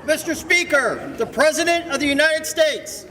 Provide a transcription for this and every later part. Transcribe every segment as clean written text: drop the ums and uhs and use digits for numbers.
Mr. Speaker, the President of the United States.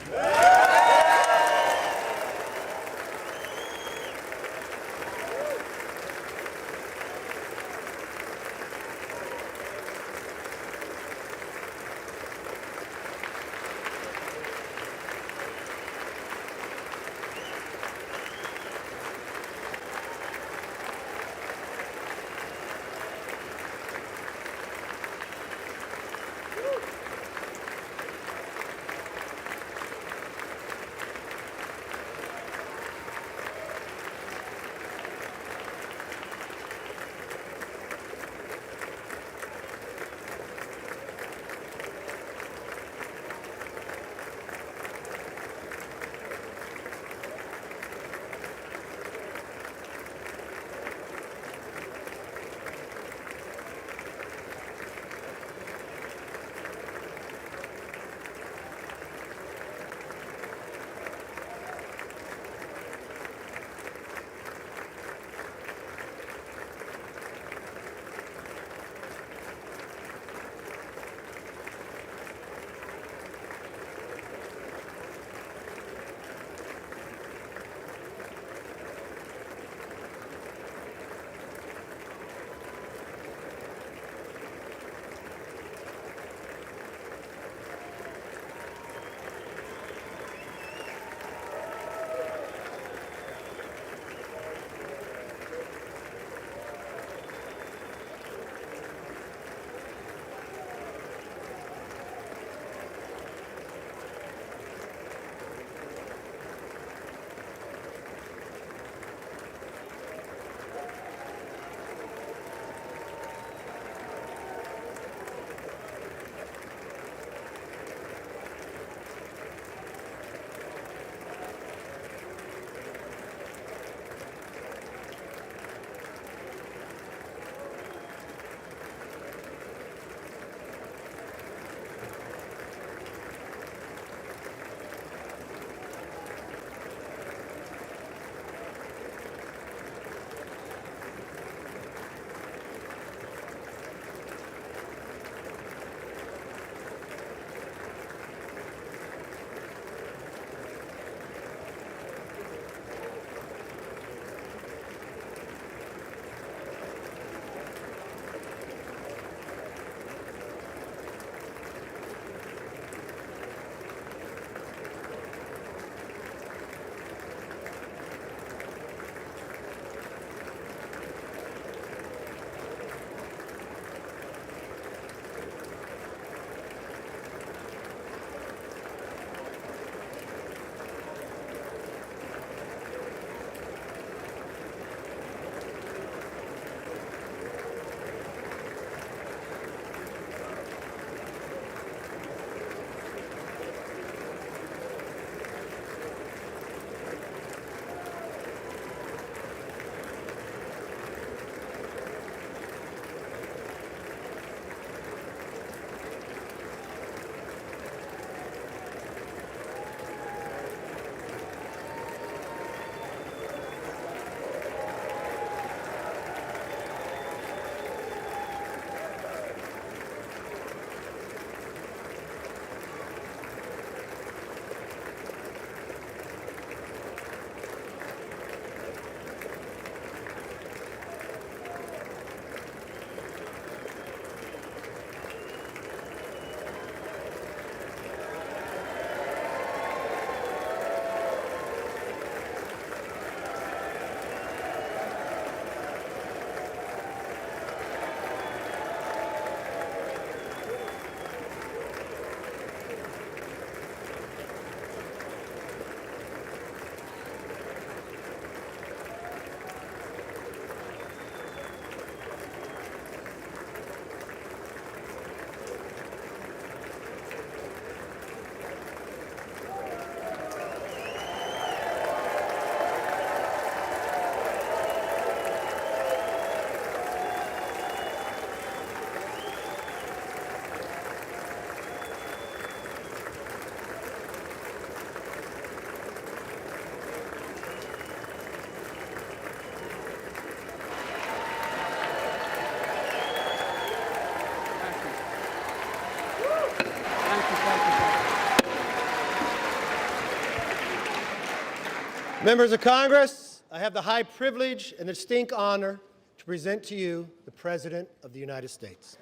Members of Congress, I have the high privilege and the distinct honor to present to you the President of the United States.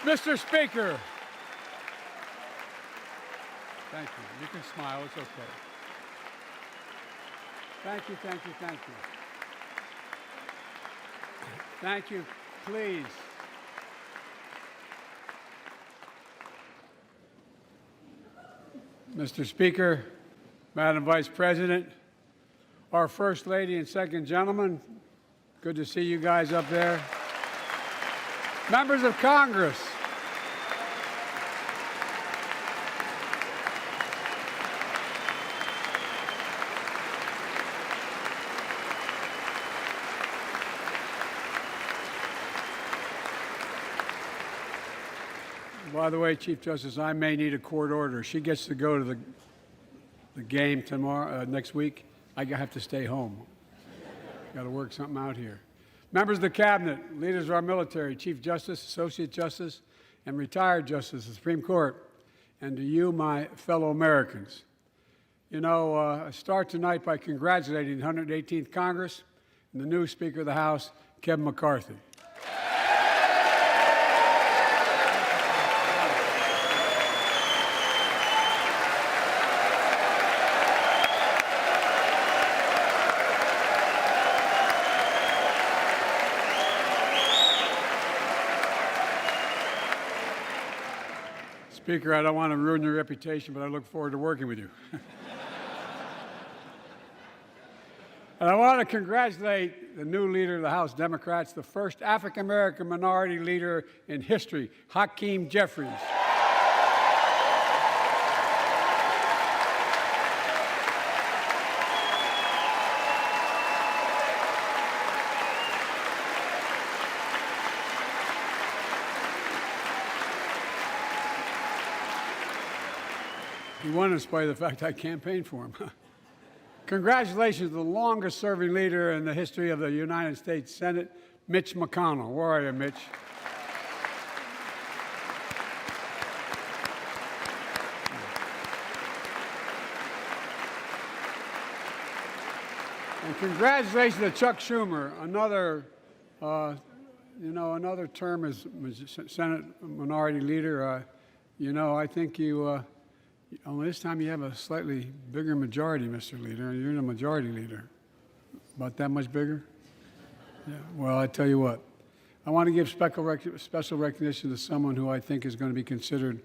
Mr. Speaker. Thank you. You can smile. It's okay. Thank you, thank you, thank you. Thank you. Please. Mr. Speaker, Madam Vice President, our First Lady and Second Gentleman, good to see you guys up there. Members of Congress, by the way, Chief Justice, I may need a court order. She gets to go to the game tomorrow, next week. I have to stay home. Got to work something out here. Members of the Cabinet, leaders of our military, Chief Justice, Associate Justice, and retired Justice of the Supreme Court, and to you, my fellow Americans. You know, I start tonight by congratulating the 118th Congress and the new Speaker of the House, Kevin McCarthy. Speaker, I don't want to ruin your reputation, but I look forward to working with you. And I want to congratulate the new leader of the House Democrats, the first African-American minority leader in history, Hakeem Jeffries. He won in spite of the fact I campaigned for him. Congratulations to the longest-serving leader in the history of the United States Senate, Mitch McConnell. Where are you, Mitch? And congratulations to Chuck Schumer, another term as Senate Minority Leader. I think you. Only this time you have a slightly bigger majority, Mr. Leader. You're the majority leader. About that much bigger? Yeah. Well, I tell you what. I want to give special recognition to someone who I think is going to be considered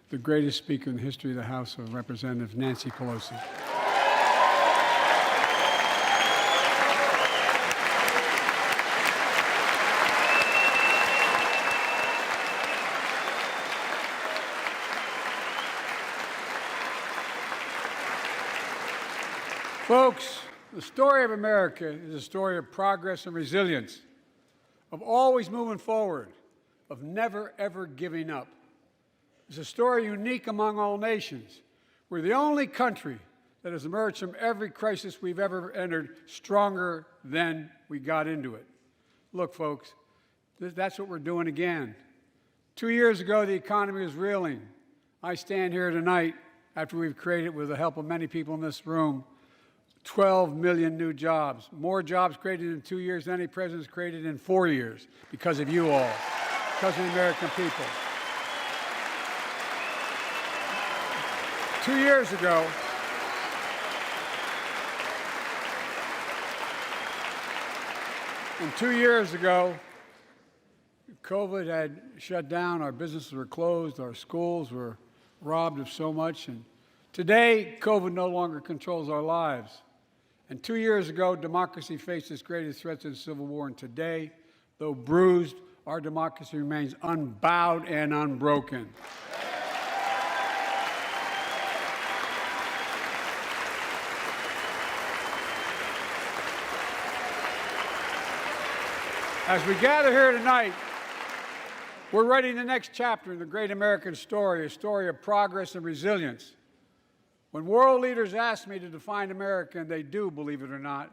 the greatest speaker in the history of the House of Representatives, Nancy Pelosi. Folks, the story of America is a story of progress and resilience, of always moving forward, of never, ever giving up. It's a story unique among all nations. We're the only country that has emerged from every crisis we've ever entered stronger than we got into it. Look, folks, that's what we're doing again. 2 years ago, the economy was reeling. I stand here tonight after we've created, with the help of many people in this room, 12 million new jobs, more jobs created in 2 years than any president's created in 4 years, because of you all, because of the American people. 2 years ago, COVID had shut down, our businesses were closed, our schools were robbed of so much, and today, COVID no longer controls our lives. And 2 years ago, democracy faced its greatest threats in the Civil War, and today, though bruised, our democracy remains unbowed and unbroken. As we gather here tonight, we're writing the next chapter in the great American story, a story of progress and resilience. When world leaders ask me to define America, and they do, believe it or not,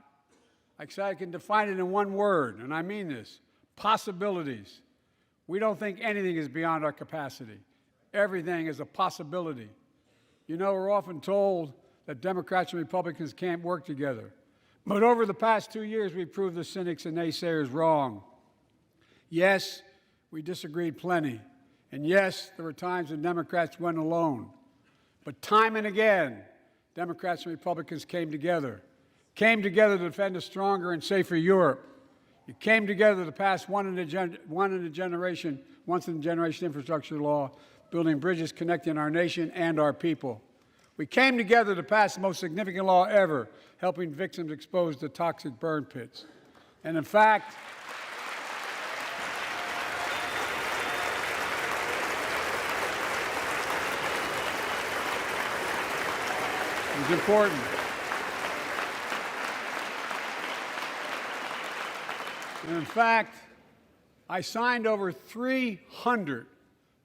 I say I can define it in one word, and I mean this: possibilities. We don't think anything is beyond our capacity. Everything is a possibility. You know, we're often told that Democrats and Republicans can't work together. But over the past 2 years, we've proved the cynics and naysayers wrong. Yes, we disagreed plenty. And yes, there were times when Democrats went alone. But time and again, Democrats and Republicans came together to defend a stronger and safer Europe. You came together to pass once-in-a-generation infrastructure law, building bridges connecting our nation and our people. We came together to pass the most significant law ever, helping victims exposed to toxic burn pits. And in fact, it was important. And in fact, I signed over 300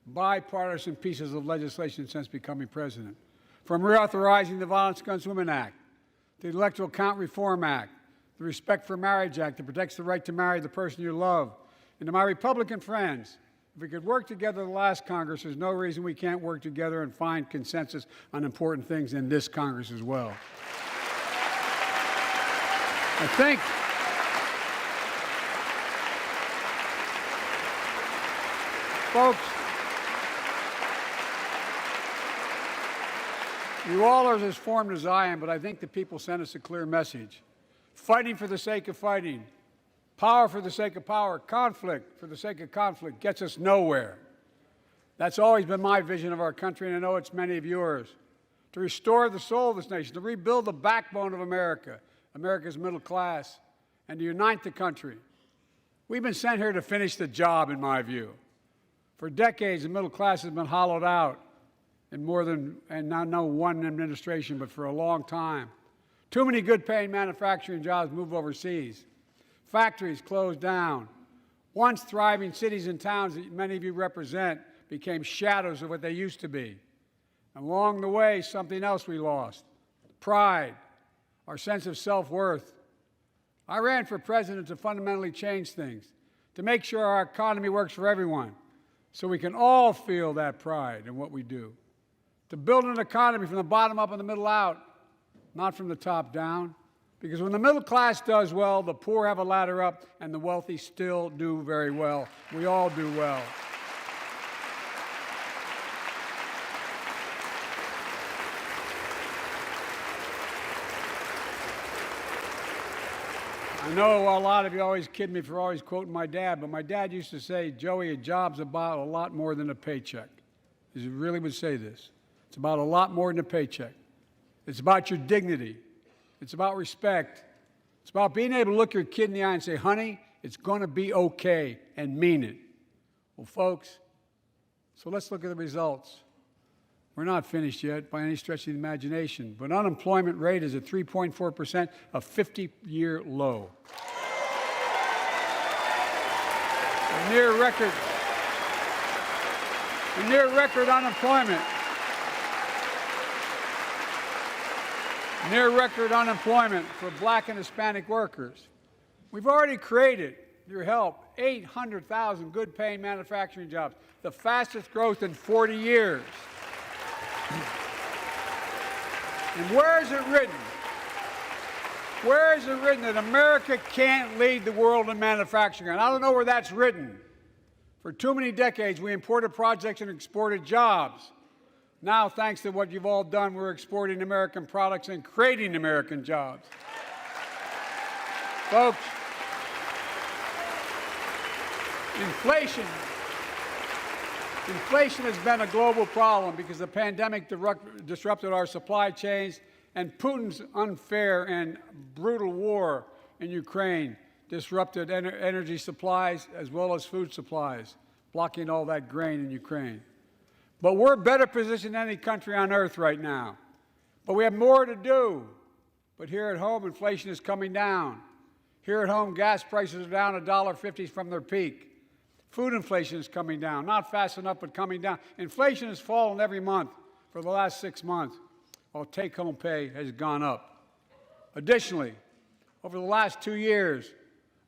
bipartisan pieces of legislation since becoming president, from reauthorizing the Violence Against Women Act, the Electoral Count Reform Act, the Respect for Marriage Act that protects the right to marry the person you love. And to my Republican friends, if we could work together the last Congress, there's no reason we can't work together and find consensus on important things in this Congress as well. I think folks, you all are as formed as I am, but I think the people sent us a clear message. Fighting for the sake of fighting, power for the sake of power, conflict for the sake of conflict gets us nowhere. That's always been my vision of our country, and I know it's many of yours. To restore the soul of this nation, to rebuild the backbone of America, America's middle class, and to unite the country. We've been sent here to finish the job, in my view. For decades, the middle class has been hollowed out in more than, and not no one administration, but for a long time. Too many good-paying manufacturing jobs move overseas. Factories closed down. Once thriving cities and towns that many of you represent became shadows of what they used to be. And along the way, something else we lost: pride, our sense of self-worth. I ran for president to fundamentally change things, to make sure our economy works for everyone, so we can all feel that pride in what we do. To build an economy from the bottom up and the middle out, not from the top down. Because when the middle class does well, the poor have a ladder up, and the wealthy still do very well. We all do well. I know a lot of you always kid me for always quoting my dad, but my dad used to say, Joey, a job's about a lot more than a paycheck. He really would say this. It's about a lot more than a paycheck. It's about your dignity. It's about respect. It's about being able to look your kid in the eye and say, honey, it's going to be okay, and mean it. Well, folks, so let's look at the results. We're not finished yet by any stretch of the imagination, but unemployment rate is at 3.4%, a 50-year low. A near record unemployment. Near record unemployment for Black and Hispanic workers. We've already created, with your help, 800,000 good-paying manufacturing jobs, the fastest growth in 40 years. And where is it written? Where is it written that America can't lead the world in manufacturing? And I don't know where that's written. For too many decades, we imported projects and exported jobs. Now, thanks to what you've all done, we're exporting American products and creating American jobs. Folks, inflation has been a global problem because the pandemic disrupted our supply chains, and Putin's unfair and brutal war in Ukraine disrupted energy supplies as well as food supplies, blocking all that grain in Ukraine. But we're better positioned than any country on earth right now. But we have more to do. But here at home, inflation is coming down. Here at home, gas prices are down $1.50 from their peak. Food inflation is coming down, not fast enough, but coming down. Inflation has fallen every month for the last 6 months, while take-home pay has gone up. Additionally, over the last 2 years,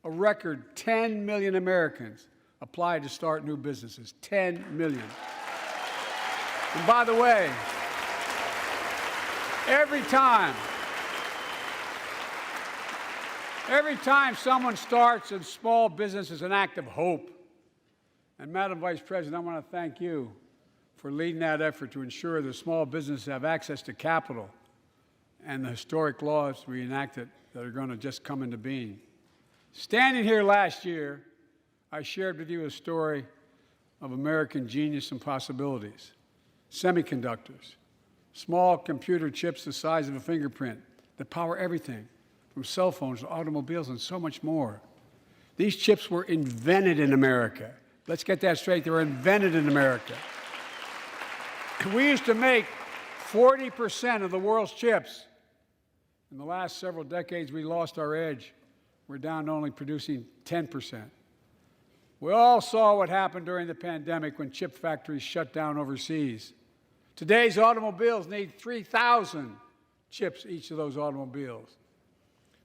a record 10 million Americans applied to start new businesses. 10 million. And by the way, every time someone starts a small business is an act of hope. And Madam Vice President, I want to thank you for leading that effort to ensure that small businesses have access to capital and the historic laws we enacted that are going to just come into being. Standing here last year, I shared with you a story of American genius and possibilities. Semiconductors, small computer chips the size of a fingerprint that power everything, from cell phones to automobiles and so much more. These chips were invented in America. Let's get that straight. They were invented in America. We used to make 40% of the world's chips. In the last several decades, we lost our edge. We're down to only producing 10%. We all saw what happened during the pandemic when chip factories shut down overseas. Today's automobiles need 3,000 chips, each of those automobiles.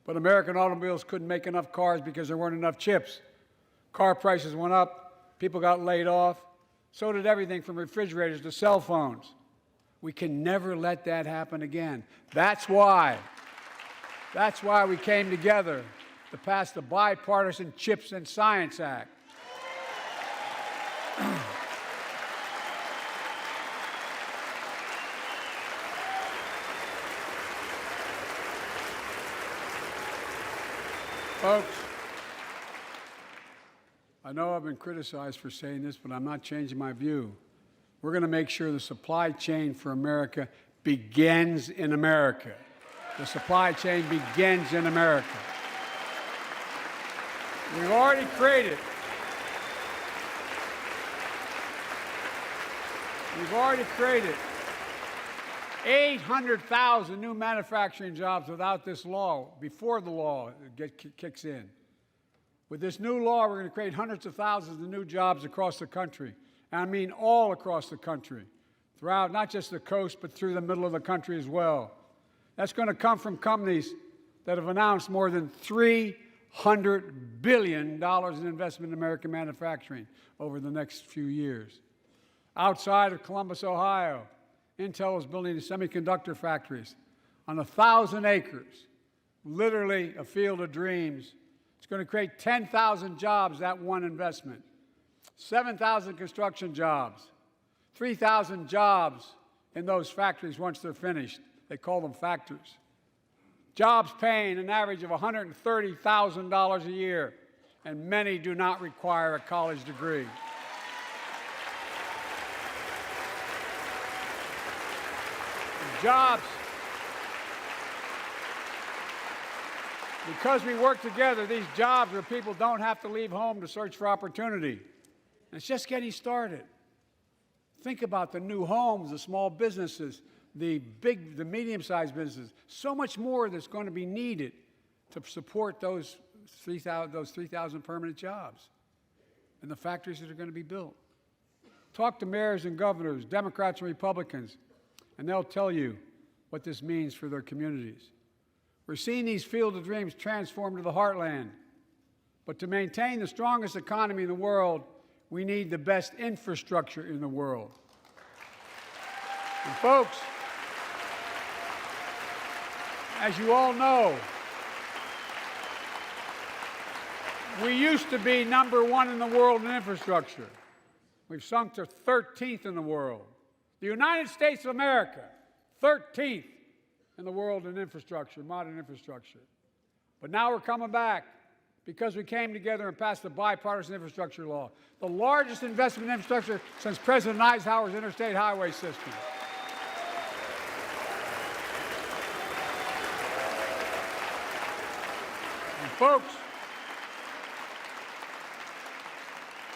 But American automobiles couldn't make enough cars because there weren't enough chips. Car prices went up, people got laid off, so did everything from refrigerators to cell phones. We can never let that happen again. That's why we came together to pass the Bipartisan Chips and Science Act. Folks, I know I've been criticized for saying this, but I'm not changing my view. We're going to make sure the supply chain for America begins in America. The supply chain begins in America. We've already created 800,000 new manufacturing jobs without this law, before the law kicks in. With this new law, we're going to create hundreds of thousands of new jobs across the country. And I mean all across the country, throughout not just the coast, but through the middle of the country as well. That's going to come from companies that have announced more than $300 billion in investment in American manufacturing over the next few years. Outside of Columbus, Ohio, Intel is building semiconductor factories on 1,000 acres, literally a field of dreams. It's going to create 10,000 jobs, that one investment, 7,000 construction jobs, 3,000 jobs in those factories once they're finished. They call them factories. Jobs paying an average of $130,000 a year, and many do not require a college degree. Jobs. Because we work together, these jobs where people don't have to leave home to search for opportunity. And it's just getting started. Think about the new homes, the small businesses, the medium-sized businesses. So much more that's going to be needed to support those 3,000 permanent jobs and the factories that are going to be built. Talk to mayors and governors, Democrats and Republicans, and they'll tell you what this means for their communities. We're seeing these field of dreams transform to the heartland. But to maintain the strongest economy in the world, we need the best infrastructure in the world. And folks, as you all know, we used to be #1 in the world in infrastructure. We've sunk to 13th in the world. The United States of America, 13th in the world in infrastructure, modern infrastructure. But now we're coming back because we came together and passed the bipartisan infrastructure law, the largest investment in infrastructure since President Eisenhower's interstate highway system. And folks,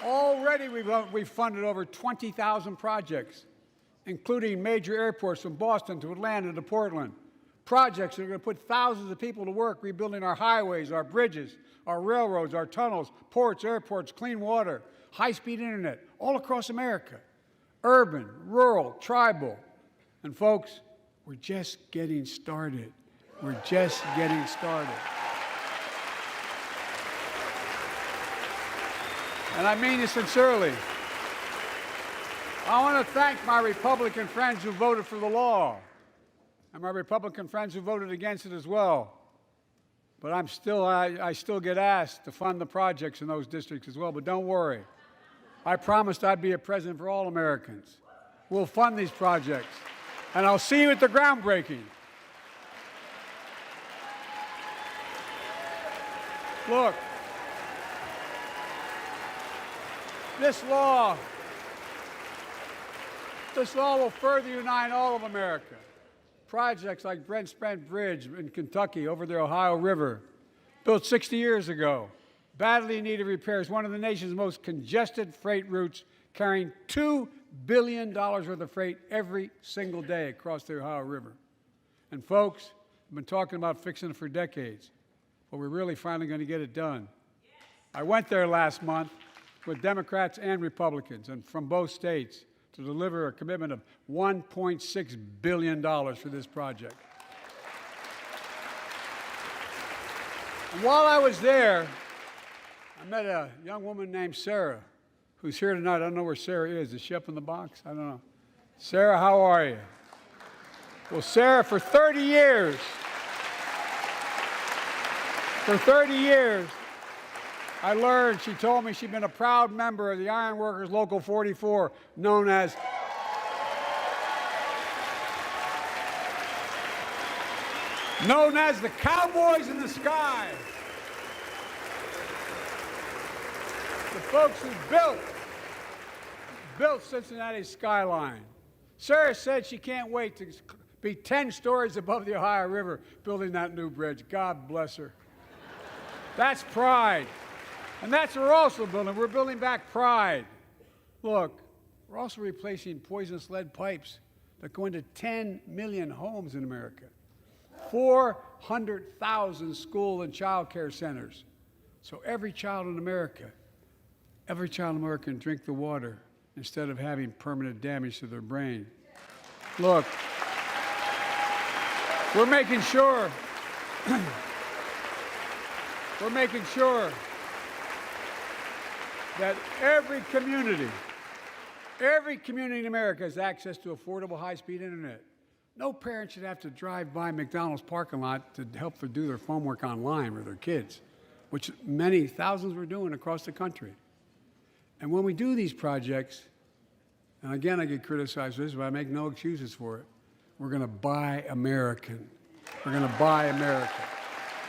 already we've funded over 20,000 projects, including major airports from Boston to Atlanta to Portland. Projects that are going to put thousands of people to work rebuilding our highways, our bridges, our railroads, our tunnels, ports, airports, clean water, high-speed internet, all across America. Urban, rural, tribal. And folks, we're just getting started. We're just getting started. and I mean this sincerely. I want to thank my Republican friends who voted for the law, and my Republican friends who voted against it as well. But I still get asked to fund the projects in those districts as well. But don't worry. I promised I'd be a president for all Americans. We'll fund these projects. And I'll see you at the groundbreaking. Look, this law will further unite all of America. Projects like Brent Spence Bridge in Kentucky over the Ohio River, built 60 years ago, badly needed repairs, one of the nation's most congested freight routes, carrying $2 billion worth of freight every single day across the Ohio River. And folks, we've been talking about fixing it for decades, but we're really finally going to get it done. I went there last month with Democrats and Republicans, and from both states, to deliver a commitment of $1.6 billion for this project. And while I was there, I met a young woman named Sarah, who's here tonight. I don't know where Sarah is. Is she up in the box? I don't know. Sarah, how are you? Well, Sarah, for 30 years, I learned, she told me she'd been a proud member of the Iron Workers Local 44, known as the Cowboys in the Sky. The folks who built Cincinnati's skyline. Sarah said she can't wait to be 10 stories above the Ohio River building that new bridge. God bless her. That's pride. And that's what we're also building. We're building back pride. Look, we're also replacing poisonous lead pipes that go into 10 million homes in America, 400,000 school and child care centers. So every child in America can drink the water instead of having permanent damage to their brain. Look, we're making sure that every community in America has access to affordable high-speed internet. No parent should have to drive by McDonald's parking lot to help them do their homework online with their kids, which many thousands were doing across the country. And when we do these projects, and again I get criticized for this, but I make no excuses for it, we're going to buy American. We're going to buy America.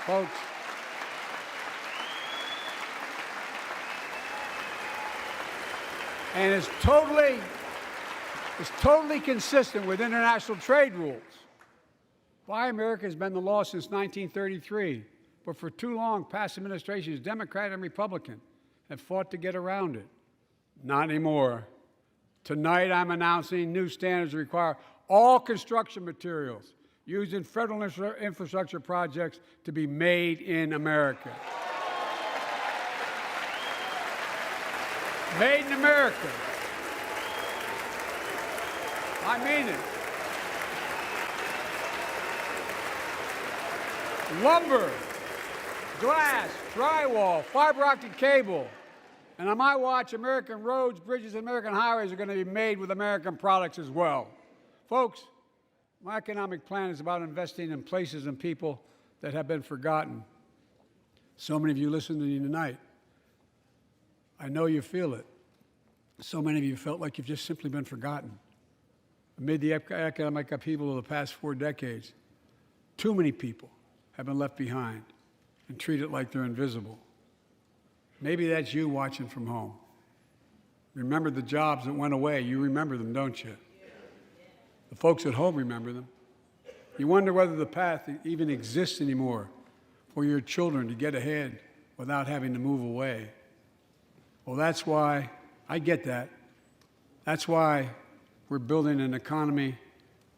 Folks, and it's totally consistent with international trade rules. Buy America has been the law since 1933, but for too long, past administrations, Democrat and Republican, have fought to get around it. Not anymore. Tonight, I'm announcing new standards that require all construction materials used in federal infrastructure projects to be made in America. Made in America. I mean it. Lumber, glass, drywall, fiber optic cable. And on my watch, American roads, bridges, and American highways are going to be made with American products as well. Folks, my economic plan is about investing in places and people that have been forgotten. So many of you listening to me tonight, I know you feel it. So many of you felt like you've just simply been forgotten. Amid the economic upheaval of the past 4 decades, too many people have been left behind and treated like they're invisible. Maybe that's you watching from home. Remember the jobs that went away. You remember them, don't you? The folks at home remember them. You wonder whether the path even exists anymore for your children to get ahead without having to move away. Well, that's why, I get that. That's why we're building an economy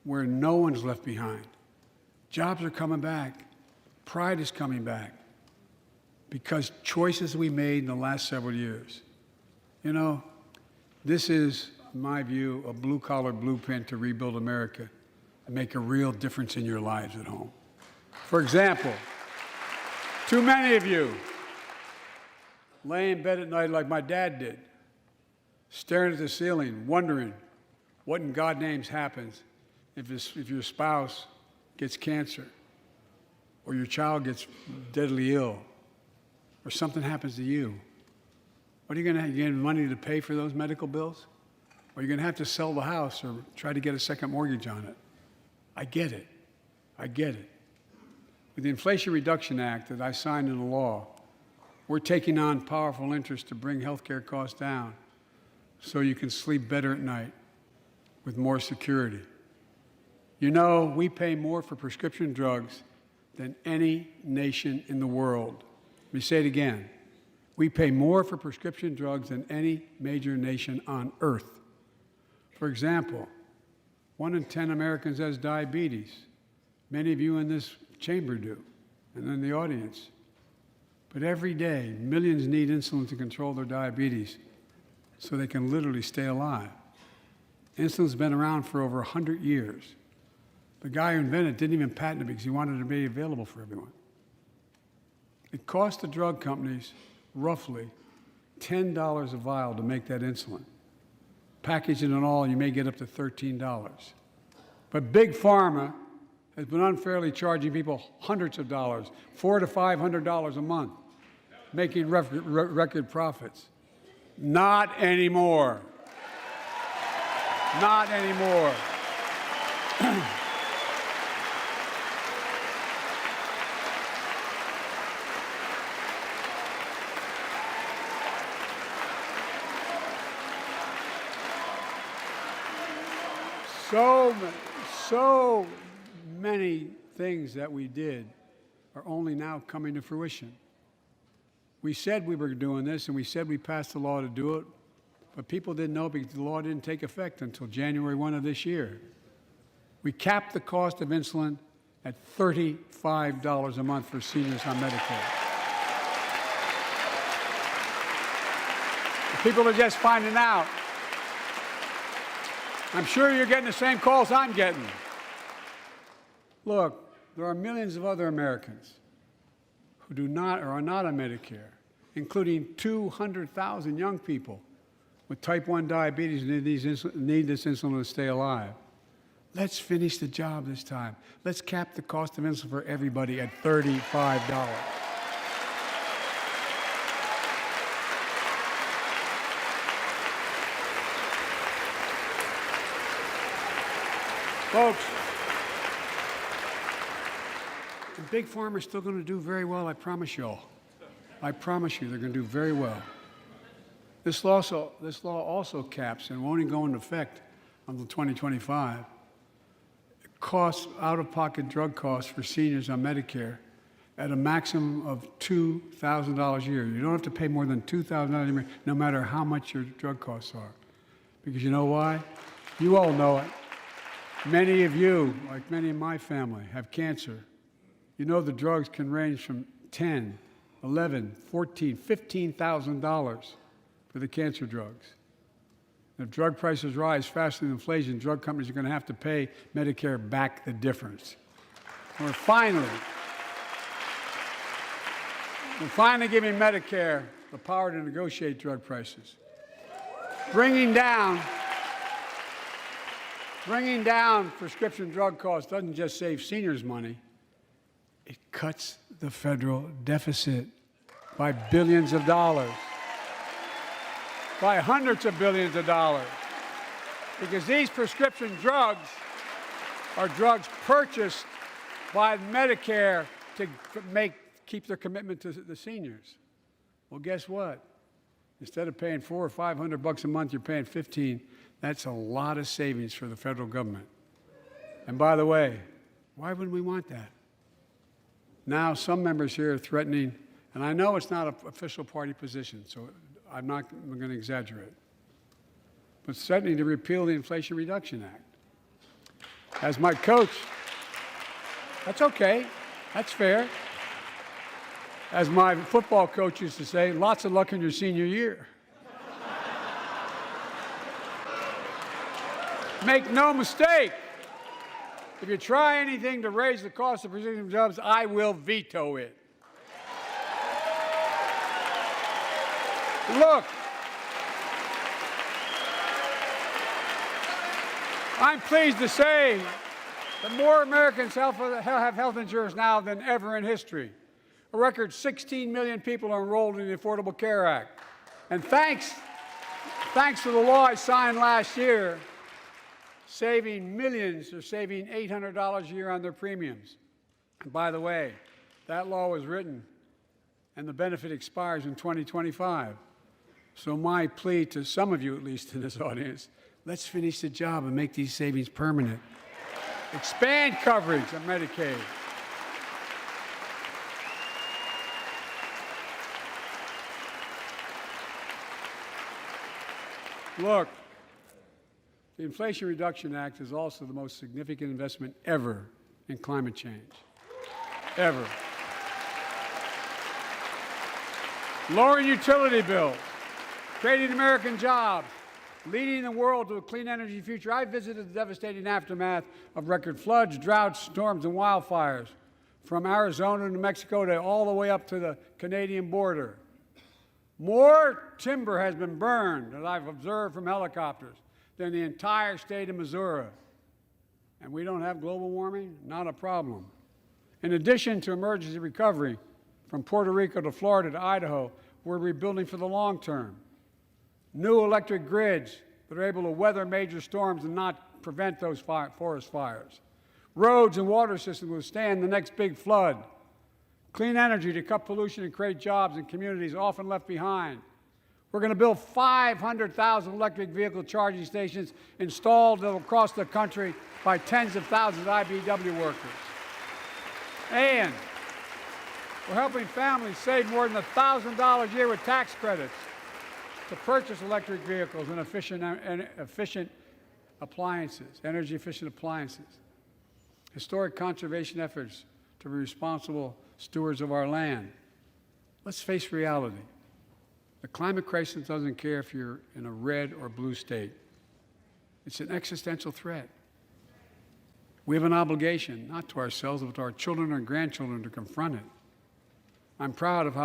where no one's left behind. Jobs are coming back. Pride is coming back because choices we made in the last several years. You know, this is, in my view, a blue-collar blueprint to rebuild America and make a real difference in your lives at home. For example, too many of you lay in bed at night like my dad did, staring at the ceiling, wondering what in God's name happens if your spouse gets cancer, or your child gets deadly ill, or something happens to you. What are you going to get money to pay for those medical bills? Or you're going to have to sell the house or try to get a second mortgage on it. I get it. I get it. With the Inflation Reduction Act that I signed into law, we're taking on powerful interest to bring health care costs down so you can sleep better at night with more security. You know, we pay more for prescription drugs than any nation in the world. Let me say it again. We pay more for prescription drugs than any major nation on earth. For example, 1 in 10 Americans has diabetes. Many of you in this chamber do, and in the audience. But every day, millions need insulin to control their diabetes so they can literally stay alive. Insulin's been around for over 100 years. The guy who invented it didn't even patent it because he wanted it to be available for everyone. It cost the drug companies roughly $10 a vial to make that insulin. Packaging and all, you may get up to $13. But Big Pharma has been unfairly charging people hundreds of dollars, $400 to $500 a month, making record profits. Not anymore. Not anymore. So many things that we did are only now coming to fruition. We said we were doing this, and we said we passed the law to do it, but people didn't know because the law didn't take effect until January 1 of this year. We capped the cost of insulin at $35 a month for seniors on Medicare. The people are just finding out. I'm sure you're getting the same calls I'm getting. Look, there are millions of other Americans who do not or are not on Medicare, including 200,000 young people with type 1 diabetes who need this insulin to stay alive. Let's finish the job this time. Let's cap the cost of insulin for everybody at $35. Folks, the Big Pharma is still going to do very well, I promise you all. I promise you they're going to do very well. This law also caps and won't even go into effect until 2025. It costs out-of-pocket drug costs for seniors on Medicare at a maximum of $2,000 a year. You don't have to pay more than $2,000 a year, no matter how much your drug costs are. Because you know why? You all know it. Many of you, like many in my family, have cancer. You know the drugs can range from $10,000, $11,000, $14,000, $15,000 for the cancer drugs. And if drug prices rise faster than inflation, drug companies are going to have to pay Medicare back the difference. We're finally giving Medicare the power to negotiate drug prices, bringing down prescription drug costs doesn't just save seniors money, it cuts the federal deficit by billions of dollars, by hundreds of billions of dollars. Because these prescription drugs are drugs purchased by Medicare to keep their commitment to the seniors. Well, guess what? Instead of paying $400 or $500 a month, you're paying $15. That's a lot of savings for the federal government. And by the way, why wouldn't we want that? Now, some members here are threatening, and I know it's not an official party position, so I'm not going to exaggerate, but threatening to repeal the Inflation Reduction Act. As my coach, that's okay, that's fair. As my football coach used to say, lots of luck in your senior year. Make no mistake, if you try anything to raise the cost of prescription drugs, I will veto it. Look, I'm pleased to say that more Americans have health insurance now than ever in history. A record 16 million people are enrolled in the Affordable Care Act. And thanks to the law I signed last year, millions are saving $800 a year on their premiums. And by the way, that law was written and the benefit expires in 2025. So my plea to some of you, at least in this audience, let's finish the job and make these savings permanent. Expand coverage of Medicaid. Look, the Inflation Reduction Act is also the most significant investment ever in climate change. Ever. Lowering utility bills, creating American jobs, leading the world to a clean energy future. I visited the devastating aftermath of record floods, droughts, storms, and wildfires from Arizona to Mexico to all the way up to the Canadian border. More timber has been burned, as I've observed from helicopters, than the entire state of Missouri. And we don't have global warming? Not a problem. In addition to emergency recovery, from Puerto Rico to Florida to Idaho, we're rebuilding for the long term. New electric grids that are able to weather major storms and not prevent those forest fires. Roads and water systems will withstand the next big flood. Clean energy to cut pollution and create jobs in communities often left behind. We're going to build 500,000 electric vehicle charging stations installed across the country by tens of thousands of IBEW workers. And we're helping families save more than $1,000 a year with tax credits to purchase electric vehicles and efficient appliances, energy-efficient appliances. Historic conservation efforts to be responsible stewards of our land. Let's face reality. The climate crisis doesn't care if you're in a red or blue state. It's an existential threat. We have an obligation, not to ourselves, but to our children and grandchildren to confront it. I'm proud of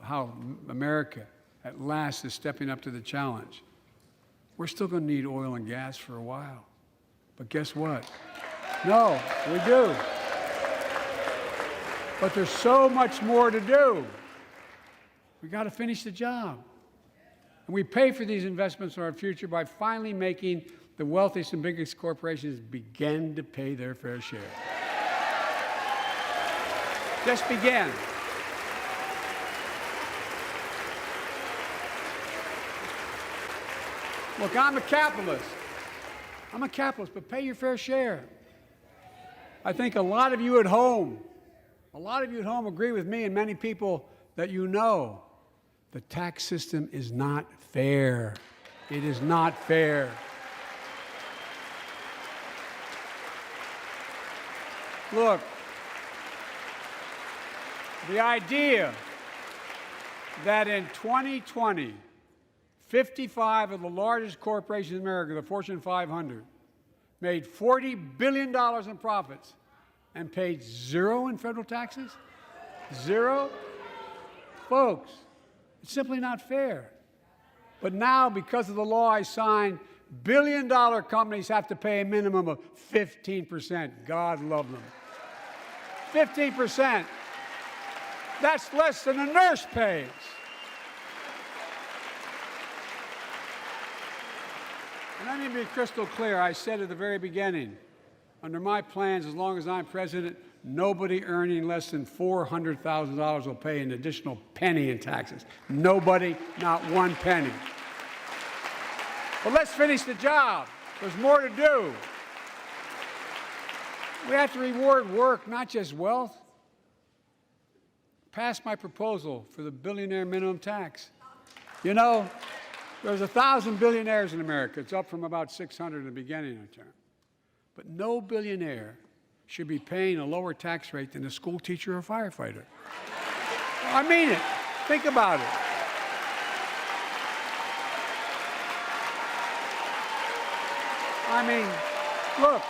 how America, at last, is stepping up to the challenge. We're still going to need oil and gas for a while. But guess what? No, we do. But there's so much more to do. We got to finish the job. And we pay for these investments in our future by finally making the wealthiest and biggest corporations begin to pay their fair share. Just begin. Look, I'm a capitalist. But pay your fair share. I think a lot of you at home agree with me and many people that you know. The tax system is not fair. It is not fair. Look, the idea that in 2020, 55 of the largest corporations in America, the Fortune 500, made $40 billion in profits and paid zero in federal taxes? Zero? Folks, it's simply not fair. But now, because of the law I signed, billion-dollar companies have to pay a minimum of 15%. God love them. 15%. That's less than a nurse pays. And let me be crystal clear. I said at the very beginning, under my plans, as long as I'm president, nobody earning less than $400,000 will pay an additional penny in taxes. Nobody, not one penny. But let's finish the job. There's more to do. We have to reward work, not just wealth. Pass my proposal for the billionaire minimum tax. You know, there's 1,000 billionaires in America. It's up from about 600 in the beginning of the term. But no billionaire should be paying a lower tax rate than a school teacher or firefighter. I mean it. Think about it. I mean, look.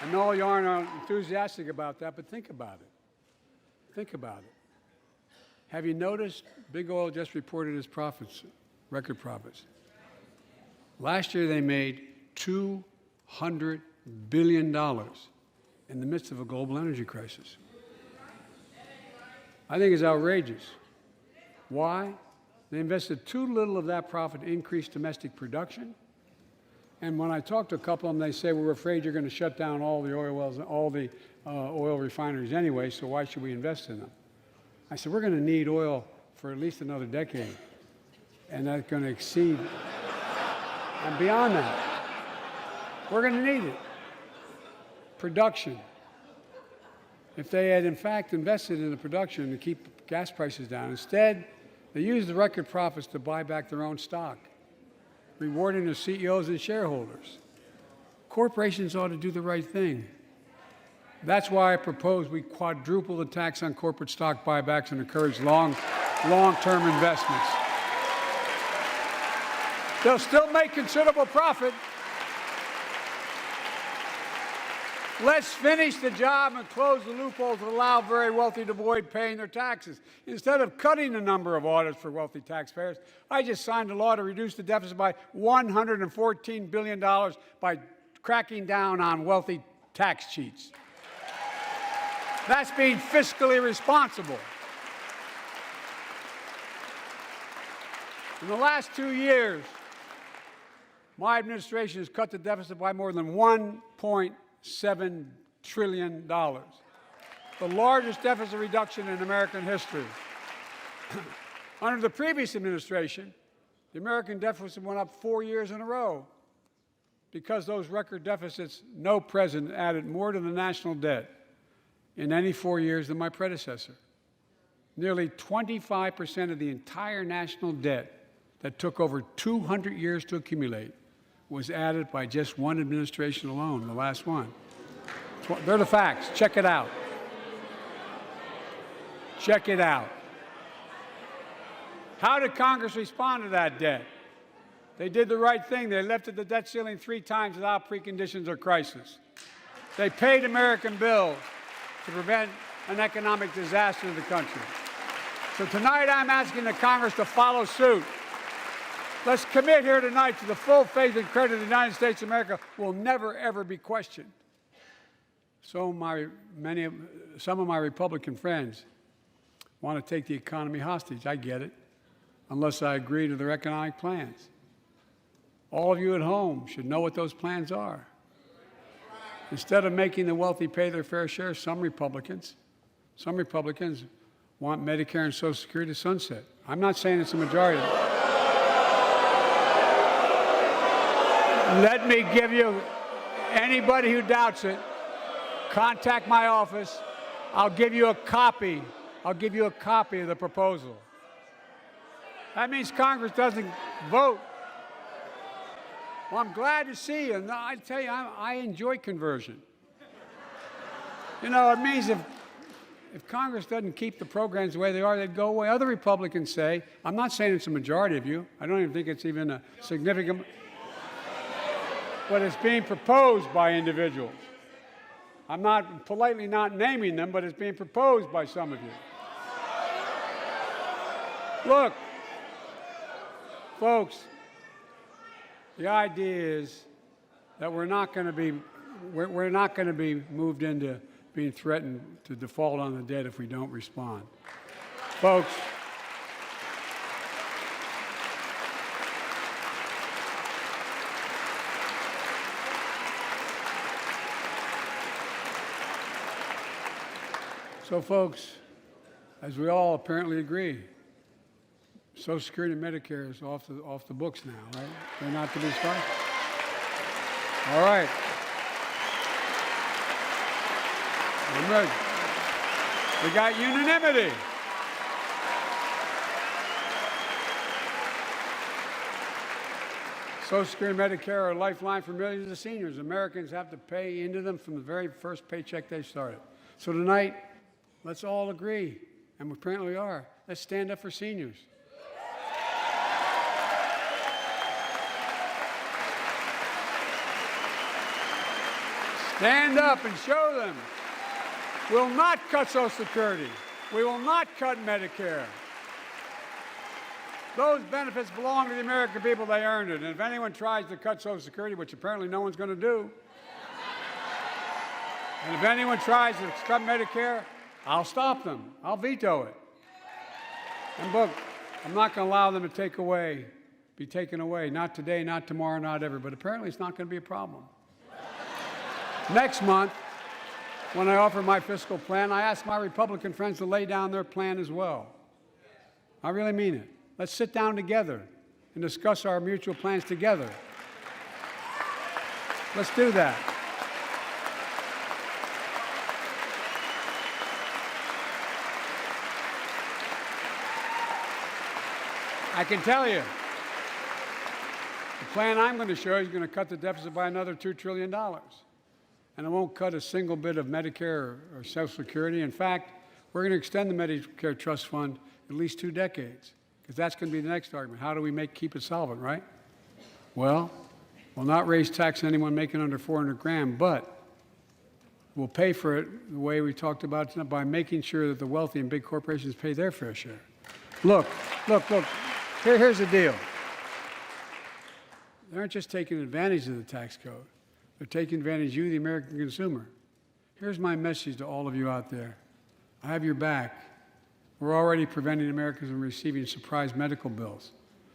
I know you aren't enthusiastic about that, but think about it. Think about it. Have you noticed Big Oil just reported its profits, record profits? Last year they made $200 billion in the midst of a global energy crisis. I think it's outrageous. Why? They invested too little of that profit to increase domestic production. And when I talk to a couple of them, they say, we're afraid you're going to shut down all the oil wells, all the oil refineries anyway, so why should we invest in them? I said, we're going to need oil for at least another decade. And that's going to exceed, and beyond that, we're going to need it. Production. If they had, in fact, invested in the production to keep gas prices down, instead, they used the record profits to buy back their own stock, rewarding their CEOs and shareholders. Corporations ought to do the right thing. That's why I propose we quadruple the tax on corporate stock buybacks and encourage long-term investments. They'll still make considerable profit. Let's finish the job and close the loopholes that allow very wealthy to avoid paying their taxes. Instead of cutting the number of audits for wealthy taxpayers, I just signed a law to reduce the deficit by $114 billion by cracking down on wealthy tax cheats. That's being fiscally responsible. In the last 2 years, my administration has cut the deficit by more than $1.7 trillion, the largest deficit reduction in American history. Under the previous administration, the American deficit went up 4 years in a row. Because those record deficits, no president added more to the national debt in any 4 years than my predecessor. Nearly 25% of the entire national debt that took over 200 years to accumulate was added by just one administration alone, the last one. They're the facts. Check it out. Check it out. How did Congress respond to that debt? They did the right thing. They lifted the debt ceiling 3 times without preconditions or crisis. They paid American bills to prevent an economic disaster to the country. So tonight I'm asking the Congress to follow suit. Let's commit here tonight to the full faith and credit of the United States of America will never, ever be questioned. Some of my Republican friends want to take the economy hostage. I get it, unless I agree to their economic plans. All of you at home should know what those plans are. Instead of making the wealthy pay their fair share, some Republicans want Medicare and Social Security to sunset. I'm not saying it's a majority. Let me give you, anybody who doubts it, contact my office. I'll give you a copy. I'll give you a copy of the proposal. That means Congress doesn't vote. Well, I'm glad to see you. And I tell you, I enjoy conversion. You know, it means if Congress doesn't keep the programs the way they are, they'd go away. Other Republicans say, I'm not saying it's a majority of you. I don't even think it's even a significant, but it's being proposed by individuals. I'm not politely not naming them, but it's being proposed by some of you. Look, folks, the idea is that we're not going to be moved into being threatened to default on the debt if we don't respond. Folks, as we all apparently agree, Social Security and Medicare is off the books now, right? They're not to be started. All right. We got unanimity. Social Security and Medicare are a lifeline for millions of seniors. Americans have to pay into them from the very first paycheck they started. So tonight, let's all agree, and we apparently are. Let's stand up for seniors. Stand up and show them. We'll not cut Social Security. We will not cut Medicare. Those benefits belong to the American people. They earned it. And if anyone tries to cut Social Security, which apparently no one's going to do, and if anyone tries to cut Medicare, I'll stop them. I'll veto it. And look, I'm not going to allow them to be taken away. Not today, not tomorrow, not ever. But apparently it's not going to be a problem. Next month, when I offer my fiscal plan, I ask my Republican friends to lay down their plan as well. I really mean it. Let's sit down together and discuss our mutual plans together. Let's do that. I can tell you, the plan I'm going to show you is going to cut the deficit by another $2 trillion. And it won't cut a single bit of Medicare or Social Security. In fact, we're going to extend the Medicare Trust Fund at least 2 decades, because that's going to be the next argument. How do we keep it solvent, right? Well, we'll not raise tax on anyone making under 400 grand, but we'll pay for it the way we talked about tonight, by making sure that the wealthy and big corporations pay their fair share. Look. Here's the deal. They aren't just taking advantage of the tax code. They're taking advantage of you, the American consumer. Here's my message to all of you out there. I have your back. We're already preventing Americans from receiving surprise medical bills,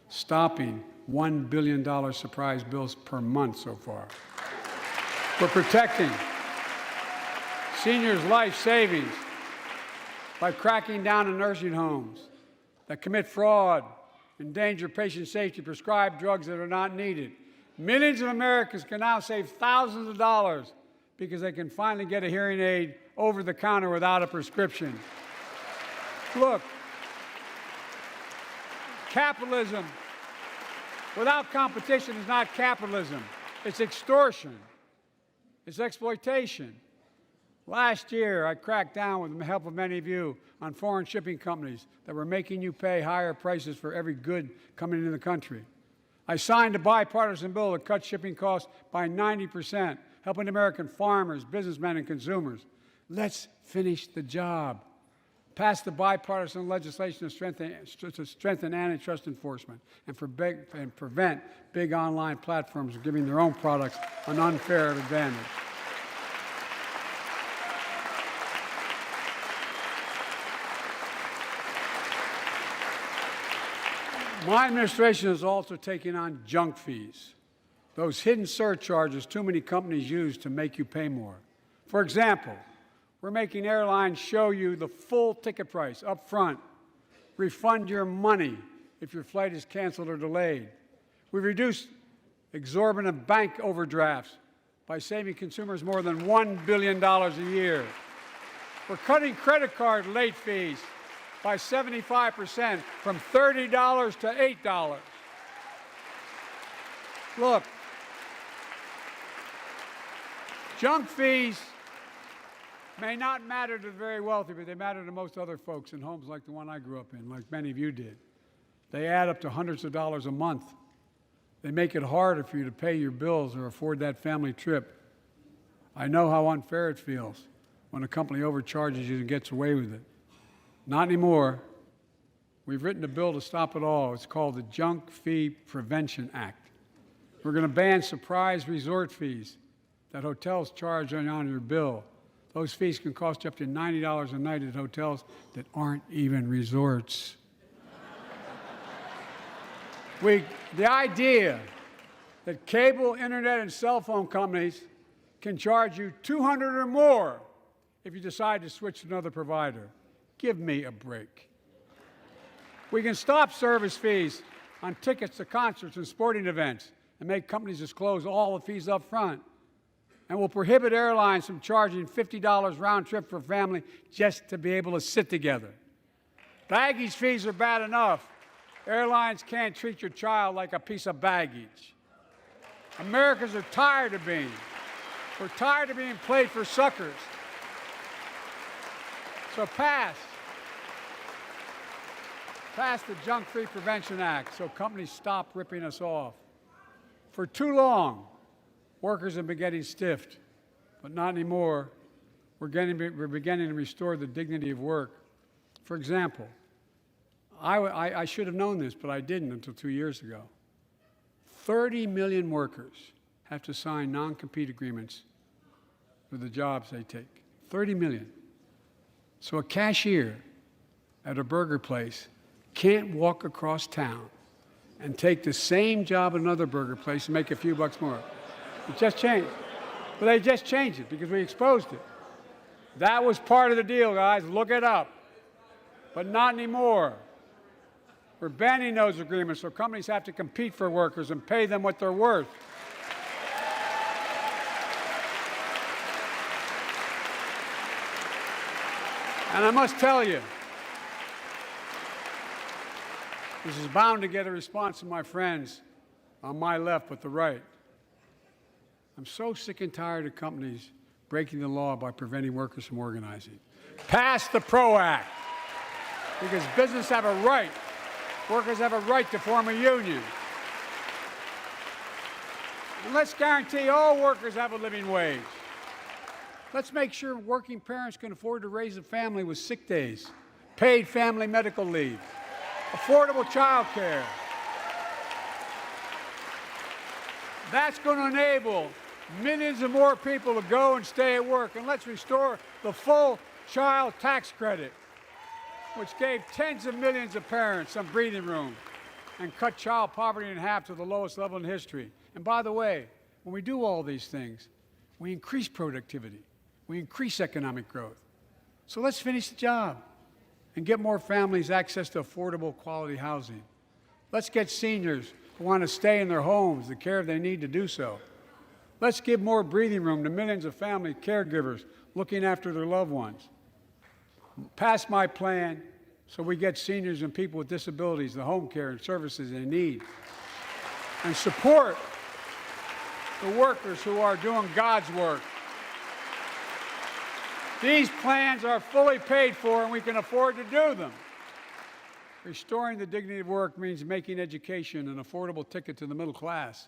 stopping $1 billion surprise bills per month so far. We're protecting seniors' life savings by cracking down on nursing homes that commit fraud, endanger patient safety, prescribe drugs that are not needed. Millions of Americans can now save thousands of dollars because they can finally get a hearing aid over the counter without a prescription. Look, capitalism without competition is not capitalism. It's extortion. It's exploitation. Last year, I cracked down with the help of many of you on foreign shipping companies that were making you pay higher prices for every good coming into the country. I signed a bipartisan bill to cut shipping costs by 90%, helping American farmers, businessmen, and consumers. Let's finish the job. Pass the bipartisan legislation to strengthen antitrust enforcement and prevent big online platforms from giving their own products an unfair advantage. My administration is also taking on junk fees, those hidden surcharges too many companies use to make you pay more. For example, we're making airlines show you the full ticket price up front, refund your money if your flight is canceled or delayed. We've reduced exorbitant bank overdrafts by saving consumers more than $1 billion a year. We're cutting credit card late fees by 75%, from $30 to $8. Look, junk fees may not matter to the very wealthy, but they matter to most other folks in homes like the one I grew up in, like many of you did. They add up to hundreds of dollars a month. They make it harder for you to pay your bills or afford that family trip. I know how unfair it feels when a company overcharges you and gets away with it. Not anymore. We've written a bill to stop it all. It's called the Junk Fee Prevention Act. We're going to ban surprise resort fees that hotels charge on your bill. Those fees can cost you up to $90 a night at hotels that aren't even resorts. The idea that cable, internet, and cell phone companies can charge you $200 or more if you decide to switch to another provider. Give me a break. We can stop service fees on tickets to concerts and sporting events and make companies disclose all the fees up front. And we'll prohibit airlines from charging $50 round trip for a family just to be able to sit together. Baggage fees are bad enough. Airlines can't treat your child like a piece of baggage. Americans are tired of being. We're tired of being played for suckers. So pass the Junk Fee Prevention Act so companies stop ripping us off. For too long, workers have been getting stiffed, but not anymore. We're beginning to restore the dignity of work. For example, I should have known this, but I didn't until 2 years ago. 30 million workers have to sign non-compete agreements for the jobs they take. 30 million. So a cashier at a burger place can't walk across town and take the same job at another burger place and make a few bucks more. It just changed. But they just changed it because we exposed it. That was part of the deal, guys. Look it up. But not anymore. We're banning those agreements so companies have to compete for workers and pay them what they're worth. And I must tell you, this is bound to get a response from my friends on my left but the right. I'm so sick and tired of companies breaking the law by preventing workers from organizing. Pass the PRO Act, because business have a right, workers have a right to form a union. And let's guarantee all workers have a living wage. Let's make sure working parents can afford to raise a family with sick days, paid family medical leave, affordable child care. That's going to enable millions of more people to go and stay at work. And let's restore the full child tax credit, which gave tens of millions of parents some breathing room and cut child poverty in half to the lowest level in history. And by the way, when we do all these things, we increase productivity. We increase economic growth. So let's finish the job and get more families access to affordable, quality housing. Let's get seniors who want to stay in their homes the care they need to do so. Let's give more breathing room to millions of family caregivers looking after their loved ones. Pass my plan so we get seniors and people with disabilities the home care and services they need. And support the workers who are doing God's work. These plans are fully paid for, and we can afford to do them. Restoring the dignity of work means making education an affordable ticket to the middle class.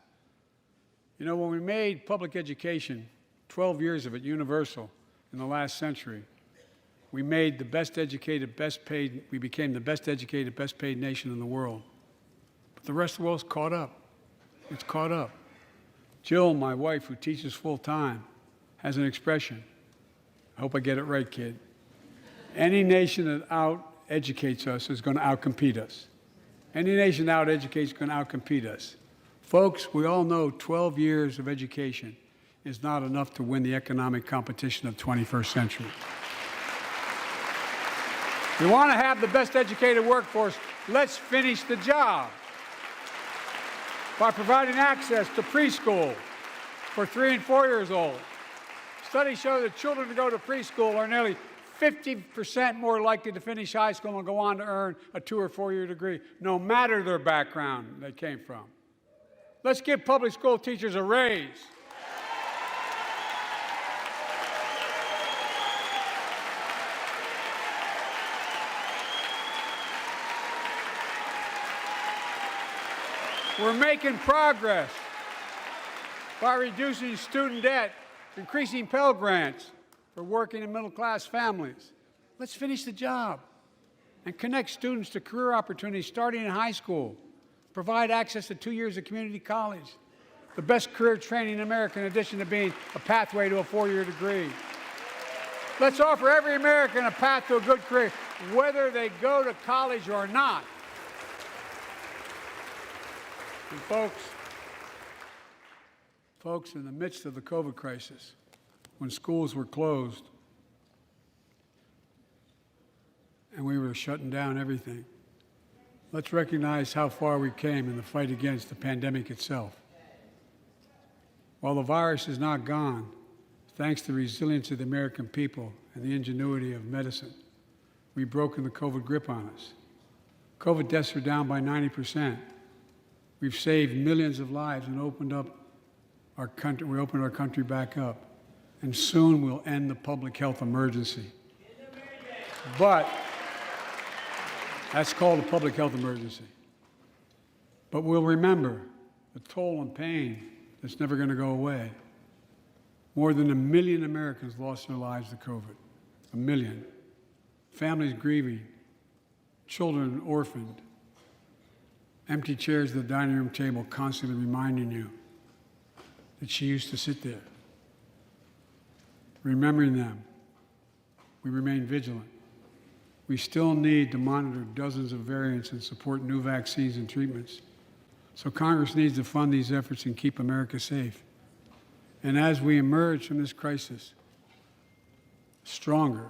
You know, when we made public education, 12 years of it, universal in the last century, we made the best educated, best paid, we became the best educated, best paid nation in the world. But the rest of the world's caught up. It's caught up. Jill, my wife, who teaches full time, has an expression. I hope I get it right, kid. Any nation that out-educates us is going to out-compete us. Any nation that out-educates is going to out-compete us. Folks, we all know 12 years of education is not enough to win the economic competition of the 21st century. If we want to have the best educated workforce, let's finish the job by providing access to preschool for 3 and 4 years old. Studies show that children who go to preschool are nearly 50% more likely to finish high school and go on to earn a 2- or 4-year degree, no matter their background they came from. Let's give public school teachers a raise. We're making progress by reducing student debt, increasing Pell Grants for working and middle-class families. Let's finish the job and connect students to career opportunities starting in high school. Provide access to 2 years of community college, the best career training in America, in addition to being a pathway to a 4-year degree. Let's offer every American a path to a good career, whether they go to college or not. And folks, in the midst of the COVID crisis, when schools were closed and we were shutting down everything, let's recognize how far we came in the fight against the pandemic itself. While the virus is not gone, thanks to the resilience of the American people and the ingenuity of medicine, we've broken the COVID grip on us. COVID deaths are down by 90%. We've saved millions of lives and opened up our country. We opened our country back up, and soon we'll end the public health emergency. But that's called a public health emergency. But we'll remember the toll and pain that's never going to go away. More than 1 million Americans lost their lives to COVID. 1 million. Families grieving, children orphaned, empty chairs at the dining room table constantly reminding you that she used to sit there. Remembering them, we remain vigilant. We still need to monitor dozens of variants and support new vaccines and treatments. So Congress needs to fund these efforts and keep America safe. And as we emerge from this crisis stronger,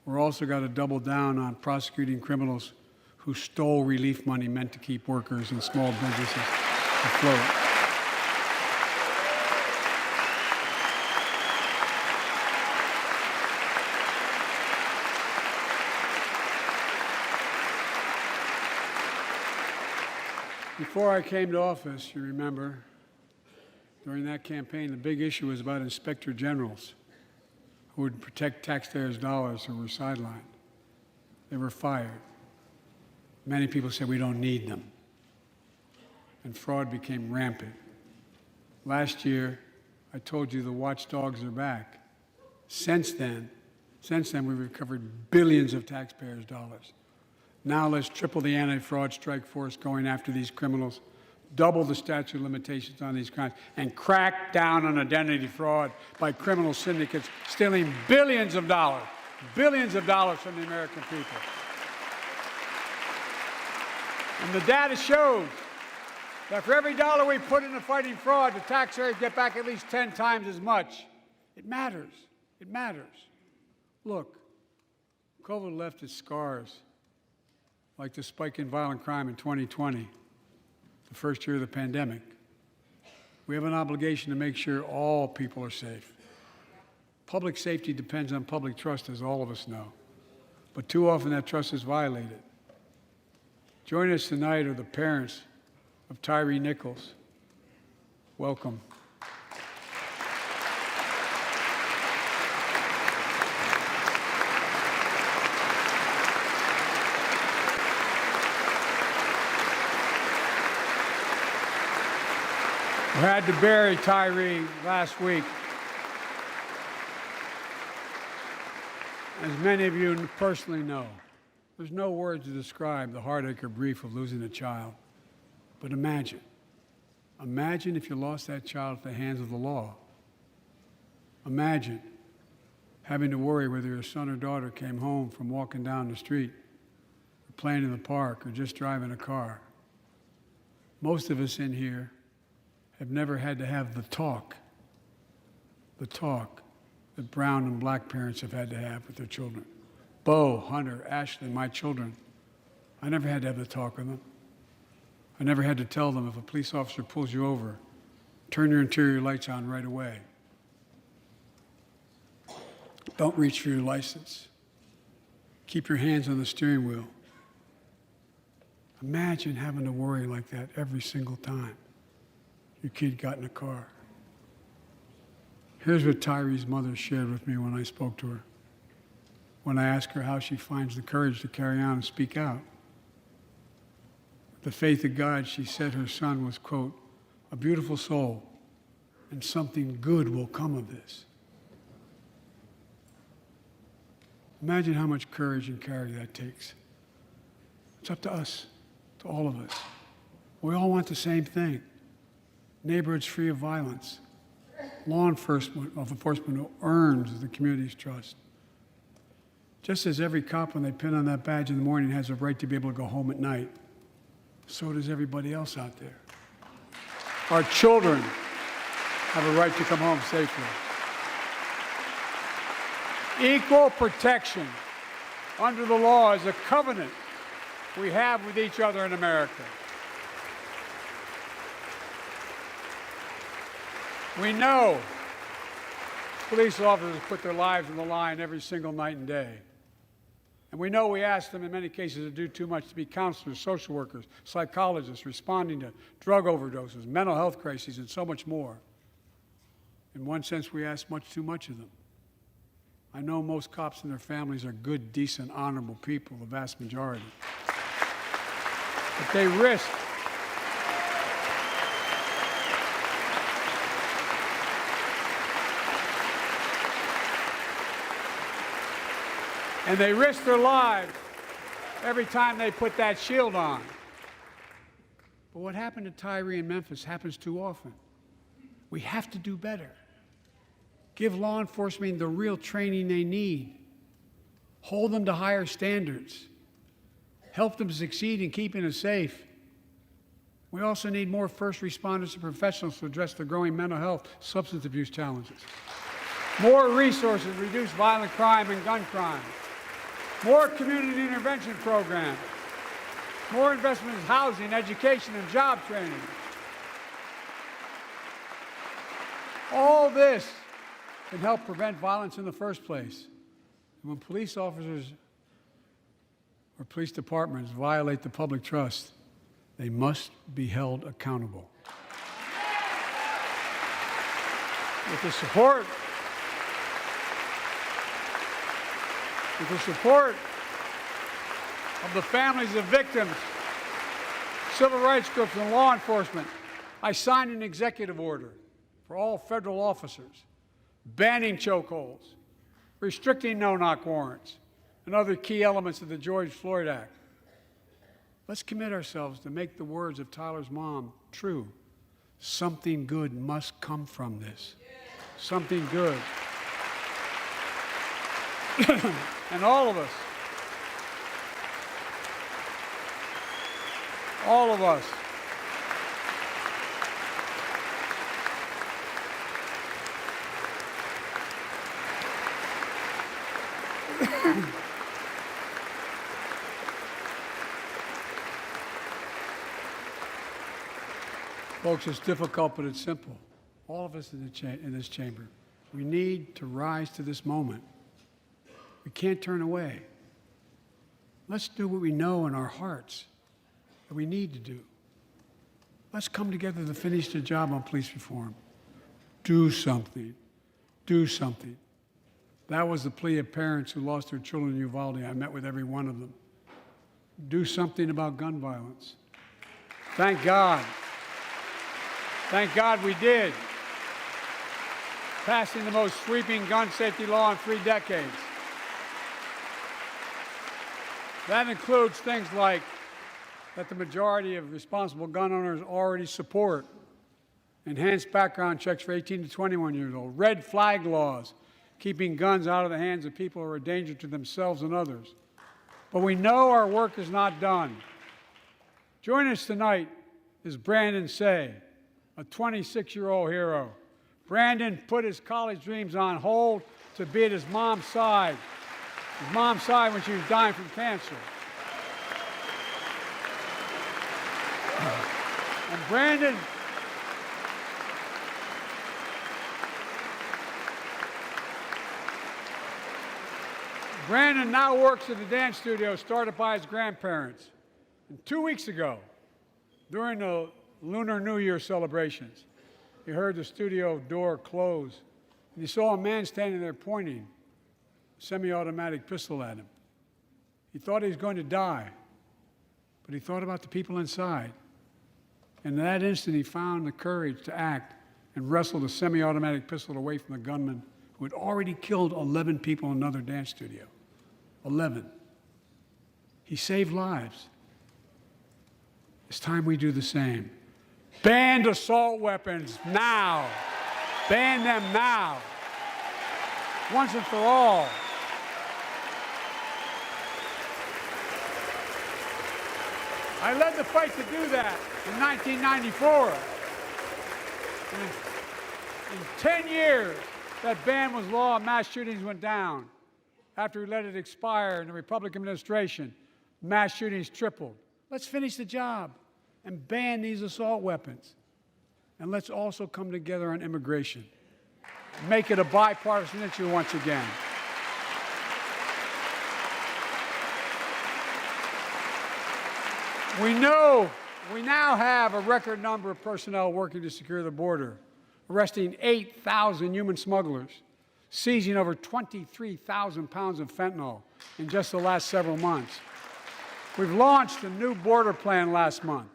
we're also got to double down on prosecuting criminals who stole relief money meant to keep workers and small businesses afloat. Before I came to office, you remember, during that campaign, the big issue was about inspector generals who would protect taxpayers' dollars who were sidelined. They were fired. Many people said we don't need them. And fraud became rampant. Last year, I told you the watchdogs are back. Since then, we've recovered billions of taxpayers' dollars. Now let's triple the anti-fraud strike force going after these criminals, double the statute of limitations on these crimes, and crack down on identity fraud by criminal syndicates stealing billions of dollars from the American people. And the data shows that for every dollar we put into fighting fraud, the taxpayers get back at least 10 times as much. It matters. It matters. Look, COVID left its scars, like the spike in violent crime in 2020, the first year of the pandemic. We have an obligation to make sure all people are safe. Public safety depends on public trust, as all of us know. But too often that trust is violated. Joining us tonight are the parents of Tyree Nichols. Welcome. We had to bury Tyree last week. As many of you personally know, there's no words to describe the heartache or grief of losing a child. But imagine if you lost that child at the hands of the law. Imagine having to worry whether your son or daughter came home from walking down the street, or playing in the park, or just driving a car. Most of us in here have never had to have the talk that brown and black parents have had to have with their children. Bo, Hunter, Ashley, my children, I never had to have the talk with them. I never had to tell them if a police officer pulls you over, turn your interior lights on right away. Don't reach for your license. Keep your hands on the steering wheel. Imagine having to worry like that every single time your kid got in a car. Here's what Tyree's mother shared with me when I spoke to her. When I asked her how she finds the courage to carry on and speak out. With the faith of God, she said her son was, quote, a beautiful soul, and something good will come of this. Imagine how much courage and character that takes. It's up to us, to all of us. We all want the same thing. Neighborhoods free of violence. Law enforcement who earns the community's trust. Just as every cop, when they pin on that badge in the morning, has a right to be able to go home at night, so does everybody else out there. Our children have a right to come home safely. Equal protection under the law is a covenant we have with each other in America. We know police officers put their lives on the line every single night and day. And we know we ask them in many cases to do too much, to be counselors, social workers, psychologists, responding to drug overdoses, mental health crises, and so much more. In one sense, we ask much too much of them. I know most cops and their families are good, decent, honorable people, the vast majority. But they risk their lives every time they put that shield on. But what happened to Tyree in Memphis happens too often. We have to do better. Give law enforcement the real training they need. Hold them to higher standards. Help them succeed in keeping us safe. We also need more first responders and professionals to address the growing mental health, substance abuse challenges. More resources to reduce violent crime and gun crime. More community intervention programs. More investment in housing, education, and job training. All this can help prevent violence in the first place. And when police officers or police departments violate the public trust, they must be held accountable. With the support of the families of victims, civil rights groups, and law enforcement, I signed an executive order for all federal officers, banning chokeholds, restricting no-knock warrants, and other key elements of the George Floyd Act. Let's commit ourselves to make the words of Tyler's mom true. Something good must come from this. Something good. And all of us, folks, it's difficult, but it's simple. All of us in this chamber, we need to rise to this moment. We can't turn away. Let's do what we know in our hearts that we need to do. Let's come together to finish the job on police reform. Do something. Do something. That was the plea of parents who lost their children in Uvalde. I met with every one of them. Do something about gun violence. Thank God. Thank God we did. Passing the most sweeping gun safety law in 3 decades. That includes things like that the majority of responsible gun owners already support, enhanced background checks for 18 to 21 years old, red flag laws, keeping guns out of the hands of people who are a danger to themselves and others. But we know our work is not done. Joining us tonight is Brandon Say, a 26-year-old hero. Brandon put his college dreams on hold to be at his mom's side when she was dying from cancer. And Brandon now works at a dance studio started by his grandparents. And 2 weeks ago, during the Lunar New Year celebrations, he heard the studio door close, and he saw a man standing there pointing a semi-automatic pistol at him. He thought he was going to die, but he thought about the people inside. And in that instant, he found the courage to act and wrestled a semi-automatic pistol away from the gunman who had already killed 11 people in another dance studio. 11. He saved lives. It's time we do the same. Ban assault weapons now. Ban them now. Once and for all. I led the fight to do that in 1994. And in 10 years, that ban was law and mass shootings went down. After we let it expire in the Republican administration, mass shootings tripled. Let's finish the job and ban these assault weapons. And let's also come together on immigration. Make it a bipartisan issue once again. We now have a record number of personnel working to secure the border, arresting 8,000 human smugglers, seizing over 23,000 pounds of fentanyl in just the last several months. We've launched a new border plan last month.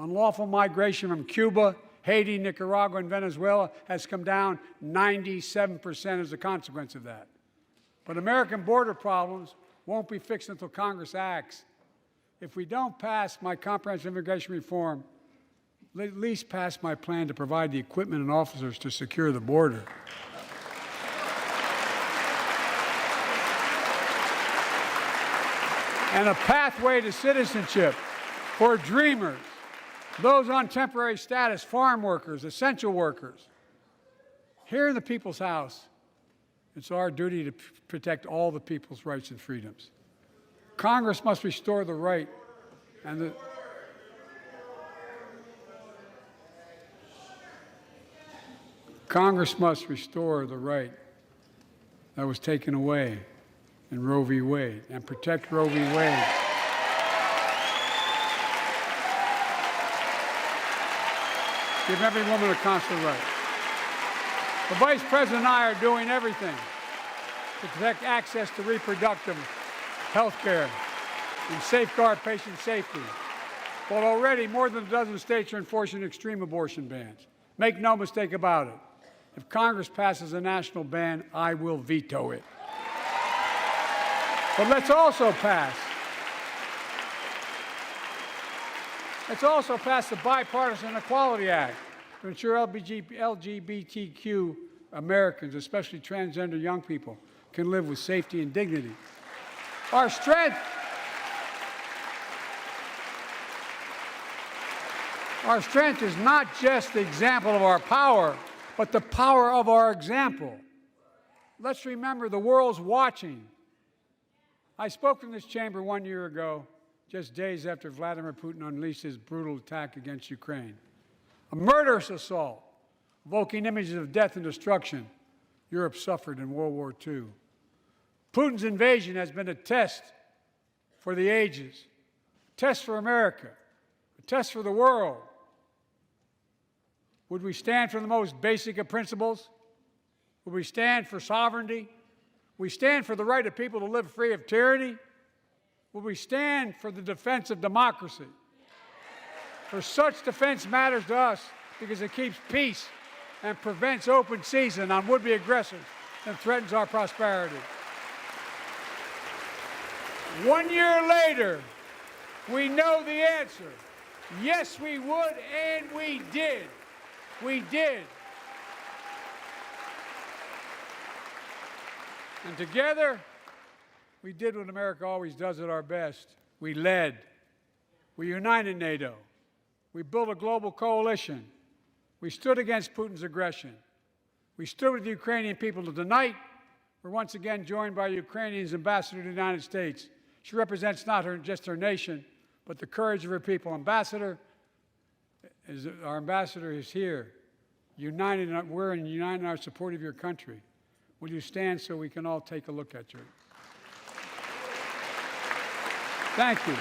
Unlawful migration from Cuba, Haiti, Nicaragua, and Venezuela has come down 97% as a consequence of that. But American border problems won't be fixed until Congress acts. if we don't pass my comprehensive immigration reform, at least pass my plan to provide the equipment and officers to secure the border. And a pathway to citizenship for dreamers, those on temporary status, farm workers, essential workers. Here in the People's House, it's our duty to protect all the people's rights and freedoms. Congress must restore the right and the Congress must restore the right that was taken away in Roe v. Wade and protect Roe v. Wade. Give every woman a consular right. The Vice President and I are doing everything to protect access to reproductive health care and safeguard patient safety. But already more than a dozen states are enforcing extreme abortion bans. Make no mistake about it. If Congress passes a national ban, I will veto it. But let's also pass the Bipartisan Equality Act to ensure LGBTQ Americans, especially transgender young people, can live with safety and dignity. Our strength is not just the example of our power, but the power of our example. Let's remember the world's watching. I spoke in this chamber 1 year ago, just days after Vladimir Putin unleashed his brutal attack against Ukraine. A murderous assault, evoking images of death and destruction Europe suffered in World War II. Putin's invasion has been a test for the ages, a test for America, a test for the world. Would we stand for the most basic of principles? Would we stand for sovereignty? Would we stand for the right of people to live free of tyranny? Would we stand for the defense of democracy? For such defense matters to us because it keeps peace and prevents open season on would-be aggressors and threatens our prosperity. 1 year later, we know the answer. Yes, we would, and we did. We did. And together, we did what America always does at our best. We led. We united NATO. We built a global coalition. We stood against Putin's aggression. We stood with the Ukrainian people. Tonight, we're once again joined by Ukrainian's ambassador to the United States. She represents not just her nation, but the courage of her people. Our ambassador is here, we're united in our support of your country. Will you stand so we can all take a look at you? Thank you.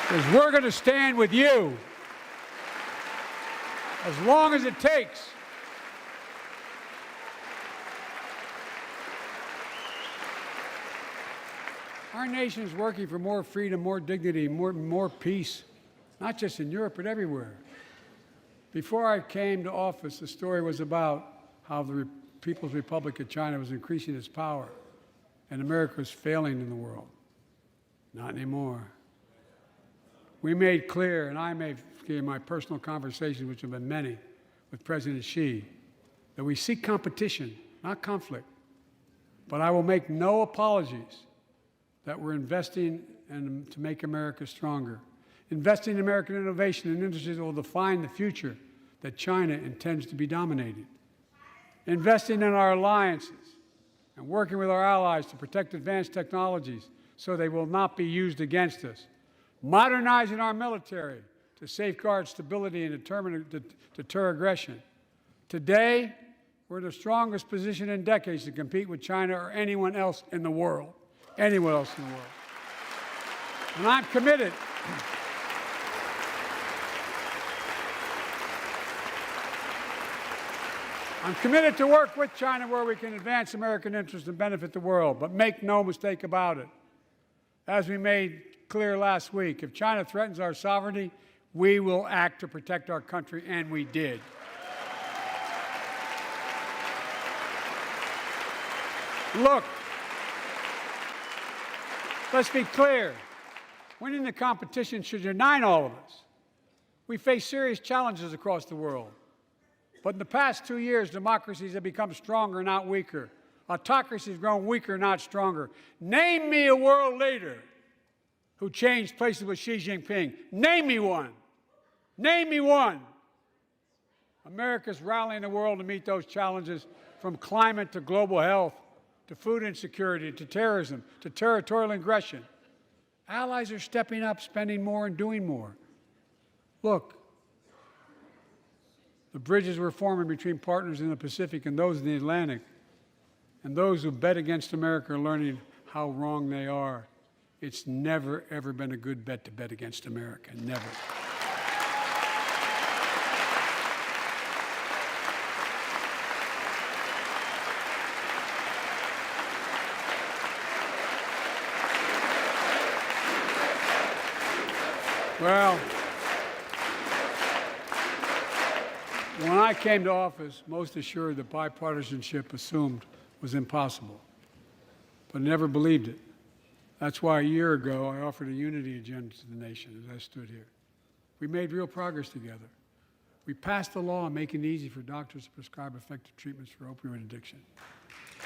Because we're going to stand with you as long as it takes. Our nation is working for more freedom, more dignity, more peace, not just in Europe, but everywhere. Before I came to office, the story was about how the People's Republic of China was increasing its power and America was failing in the world. Not anymore. We made clear, and I made clear in my personal conversations, which have been many, with President Xi, that we seek competition, not conflict. But I will make no apologies that we're investing to make America stronger. Investing in American innovation and industries that will define the future that China intends to be dominated. Investing in our alliances and working with our allies to protect advanced technologies so they will not be used against us. Modernizing our military to safeguard stability and deter aggression. Today, we're in the strongest position in decades to compete with China or anyone else in the world. Anyone else in the world. And I'm committed. I'm committed to work with China where we can advance American interests and benefit the world. But make no mistake about it. As we made clear last week, if China threatens our sovereignty, we will act to protect our country, and we did. Look, let's be clear. Winning the competition should unite all of us. We face serious challenges across the world. But in the past 2 years, democracies have become stronger, not weaker. Autocracies have grown weaker, not stronger. Name me a world leader who changed places with Xi Jinping. Name me one. Name me one. America's rallying the world to meet those challenges, from climate to global health, to food insecurity, to terrorism, to territorial aggression. Allies are stepping up, spending more, and doing more. Look, the bridges we're forming between partners in the Pacific and those in the Atlantic, and those who bet against America are learning how wrong they are. It's never, ever been a good bet to bet against America. Never. Well, when I came to office, most assured that bipartisanship assumed was impossible, but never believed it. That's why a year ago I offered a unity agenda to the nation as I stood here. We made real progress together. We passed a law making it easy for doctors to prescribe effective treatments for opioid addiction.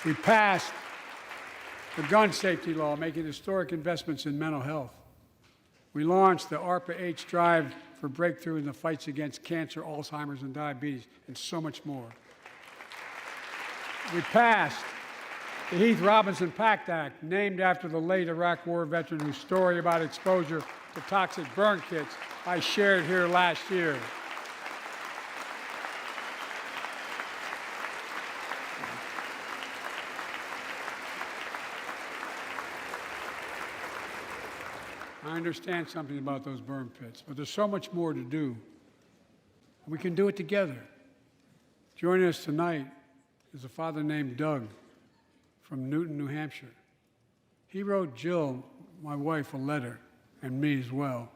We passed the gun safety law, making historic investments in mental health. We launched the ARPA-H drive for breakthrough in the fights against cancer, Alzheimer's, and diabetes, and so much more. We passed the Heath Robinson PACT Act, named after the late Iraq War veteran whose story about exposure to toxic burn kits I shared here last year. I understand something about those burn pits, but there's so much more to do. We can do it together. Joining us tonight is a father named Doug from Newton, New Hampshire. He wrote Jill, my wife, a letter, and me as well,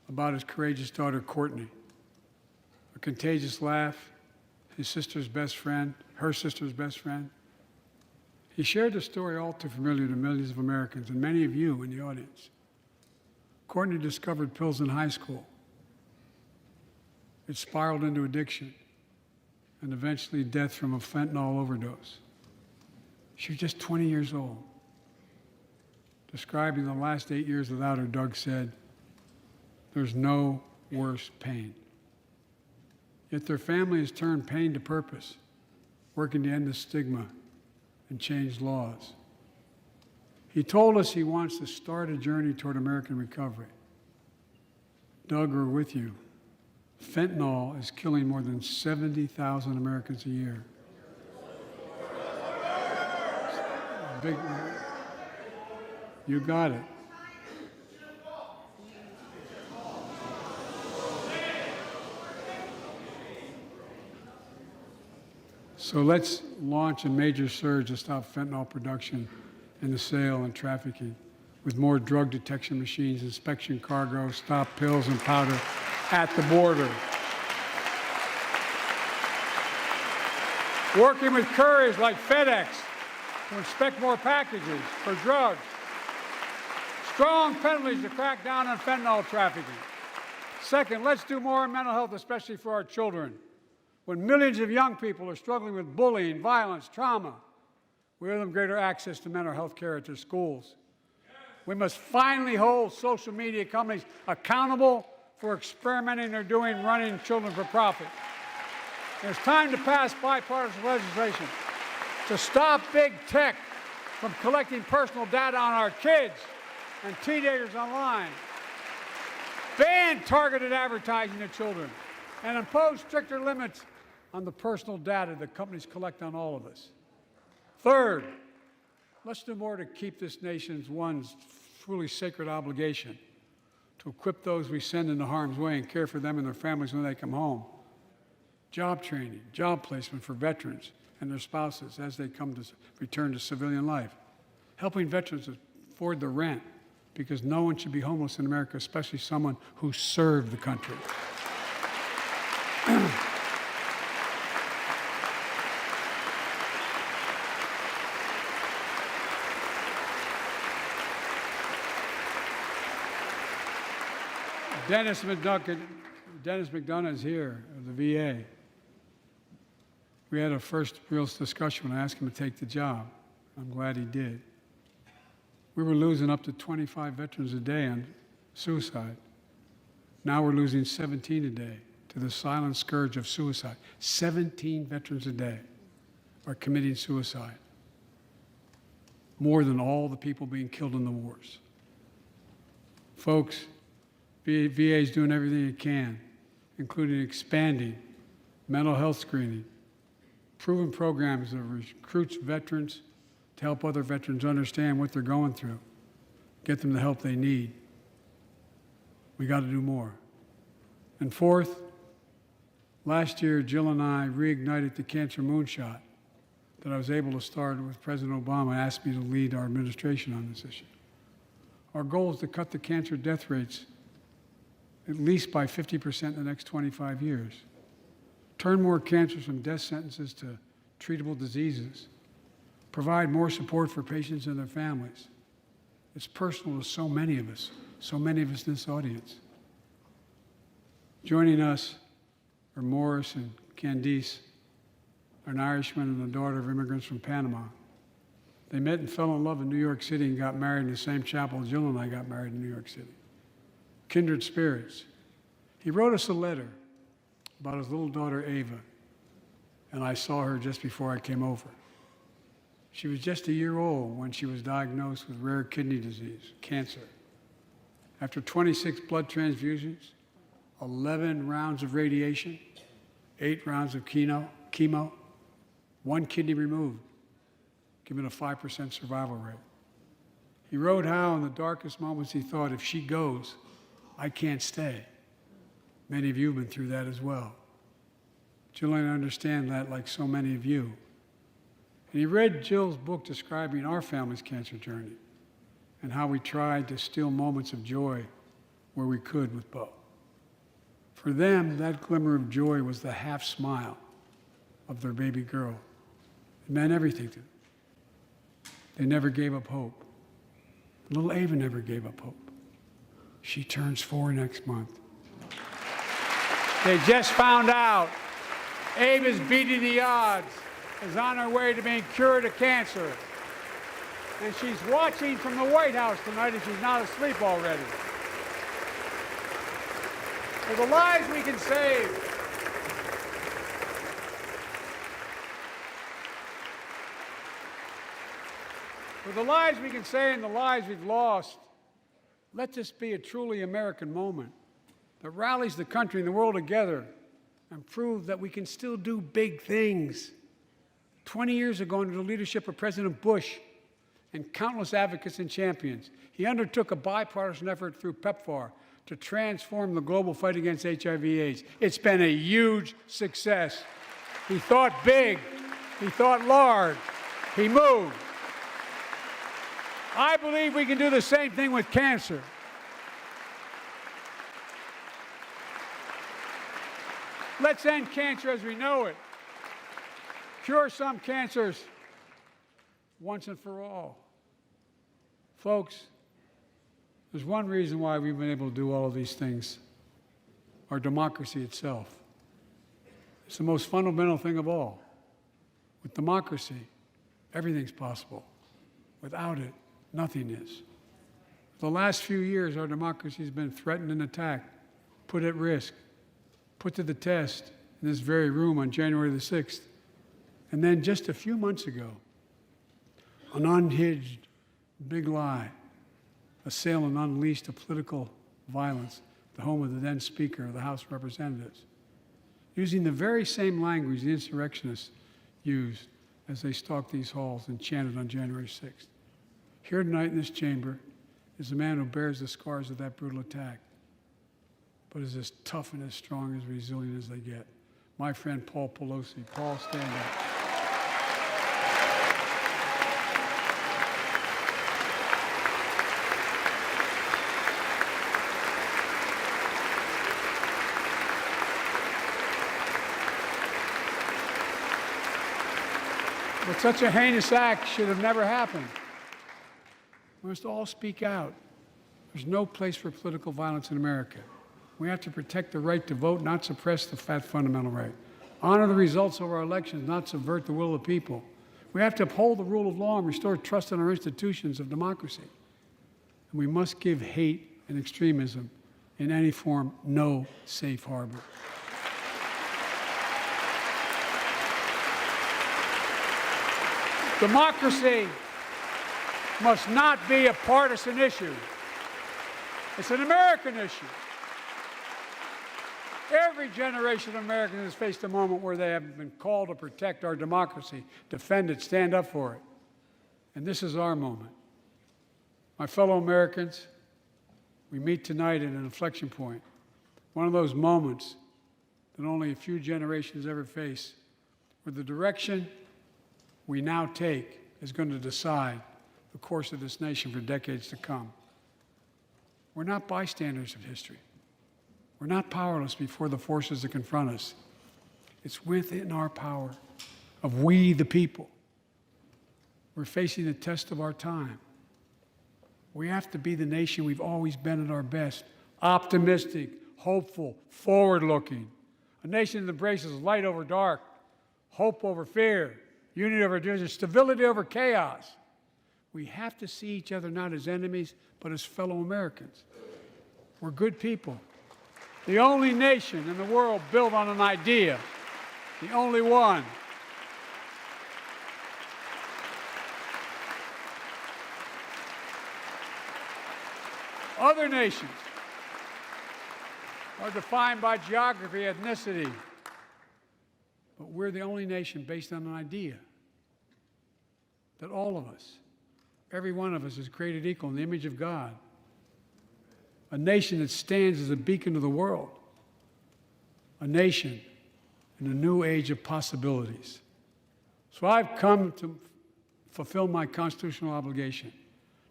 about his courageous daughter, Courtney. A contagious laugh, his sister's best friend, her sister's best friend. He shared a story all too familiar to millions of Americans and many of you in the audience. Courtney discovered pills in high school. It spiraled into addiction and eventually death from a fentanyl overdose. She was just 20 years old. Describing the last 8 years without her, Doug said, "There's no worse pain." Yet their family has turned pain to purpose, working to end the stigma and change laws. He told us he wants to start a journey toward American recovery. Doug, we're with you. Fentanyl is killing more than 70,000 Americans a year. You got it. So let's launch a major surge to stop fentanyl production and the sale and trafficking, with more drug detection machines, inspection cargo, stop pills and powder at the border. Working with couriers like FedEx to inspect more packages for drugs. Strong penalties to crack down on fentanyl trafficking. Second, let's do more on mental health, especially for our children. When millions of young people are struggling with bullying, violence, trauma, we owe them greater access to mental health care at their schools. We must finally hold social media companies accountable for experimenting they're doing running children for profit. It's time to pass bipartisan legislation to stop big tech from collecting personal data on our kids and teenagers online, ban targeted advertising to children, and impose stricter limits on the personal data that companies collect on all of us. Third, let's do more to keep this nation's one truly sacred obligation to equip those we send into harm's way and care for them and their families when they come home. Job training, job placement for veterans and their spouses as they come to return to civilian life. Helping veterans afford the rent, because no one should be homeless in America, especially someone who served the country. Dennis McDonough is here of the VA. We had a first real discussion when I asked him to take the job. I'm glad he did. We were losing up to 25 veterans a day on suicide. Now we're losing 17 a day to the silent scourge of suicide. 17 veterans a day are committing suicide, more than all the people being killed in the wars. Folks, VA is doing everything it can, including expanding mental health screening, proven programs that recruits veterans to help other veterans understand what they're going through, get them the help they need. We got to do more. And fourth, last year, Jill and I reignited the cancer moonshot that I was able to start with President Obama asked me to lead our administration on this issue. Our goal is to cut the cancer death rates at least by 50% in the next 25 years. Turn more cancers from death sentences to treatable diseases. Provide more support for patients and their families. It's personal to so many of us in this audience. Joining us are Morris and Candice, an Irishman and a daughter of immigrants from Panama. They met and fell in love in New York City and got married in the same chapel Jill and I got married in New York City. Kindred spirits. He wrote us a letter about his little daughter, Ava, and I saw her just before I came over. She was just a year old when she was diagnosed with rare kidney disease, cancer. After 26 blood transfusions, 11 rounds of radiation, 8 rounds of chemo, 1 kidney removed, giving a 5% survival rate. He wrote how in the darkest moments he thought, if she goes, I can't stay. Many of you have been through that as well. Jill and I understand that like so many of you. And he read Jill's book describing our family's cancer journey and how we tried to steal moments of joy where we could with Bo. For them, that glimmer of joy was the half smile of their baby girl. It meant everything to them. They never gave up hope. Little Ava never gave up hope. She turns 4 next month. They just found out Ava's beating the odds, is on her way to being cured of cancer. And she's watching from the White House tonight if she's not asleep already. For the lives we can save. For the lives we can save and the lives we've lost, let this be a truly American moment that rallies the country and the world together and proves that we can still do big things. 20 years ago, under the leadership of President Bush and countless advocates and champions, he undertook a bipartisan effort through PEPFAR to transform the global fight against HIV/AIDS. It's been a huge success. He thought big. He thought large. He moved. I believe we can do the same thing with cancer. Let's end cancer as we know it. Cure some cancers once and for all. Folks, there's one reason why we've been able to do all of these things. Our democracy itself. It's the most fundamental thing of all. With democracy, everything's possible. Without it, nothing is. For the last few years, our democracy has been threatened and attacked, put at risk, put to the test in this very room on January the 6th. And then just a few months ago, an unhinged big lie, assailant unleashed a political violence, the home of the then Speaker of the House of Representatives, using the very same language the insurrectionists used as they stalked these halls and chanted on January 6th. Here tonight in this chamber is a man who bears the scars of that brutal attack, but is as tough and as strong, as resilient as they get. My friend Paul Pelosi. Paul, stand up. But such a heinous act should have never happened. We must all speak out. There's no place for political violence in America. We have to protect the right to vote, not suppress the fundamental right. Honor the results of our elections, not subvert the will of the people. We have to uphold the rule of law and restore trust in our institutions of democracy. And we must give hate and extremism in any form no safe harbor. Democracy must not be a partisan issue. It's an American issue. Every generation of Americans has faced a moment where they have been called to protect our democracy, defend it, stand up for it. And this is our moment. My fellow Americans, we meet tonight at an inflection point, one of those moments that only a few generations ever face, where the direction we now take is going to decide the course of this nation for decades to come. We're not bystanders of history. We're not powerless before the forces that confront us. It's within our power of we, the people. We're facing the test of our time. We have to be the nation we've always been at our best, optimistic, hopeful, forward-looking. A nation that embraces light over dark, hope over fear, unity over division, stability over chaos. We have to see each other not as enemies, but as fellow Americans. We're good people. The only nation in the world built on an idea, the only one. Other nations are defined by geography, ethnicity, but we're the only nation based on an idea that all of us, every one of us, is created equal in the image of God. A nation that stands as a beacon to the world. A nation in a new age of possibilities. So I've come to fulfill my constitutional obligation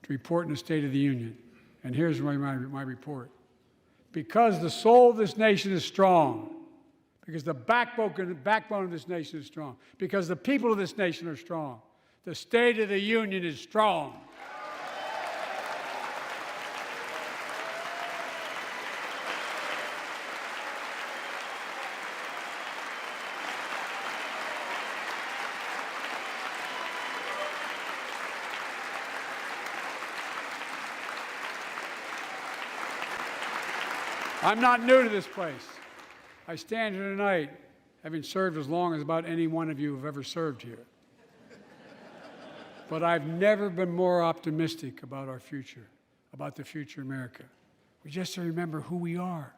to report in the State of the Union. And here's my report. Because the soul of this nation is strong, because the backbone of this nation is strong, because the people of this nation are strong, the State of the Union is strong. I'm not new to this place. I stand here tonight having served as long as about any one of you have ever served here. But I've never been more optimistic about our future, about the future of America. We just have to remember who we are.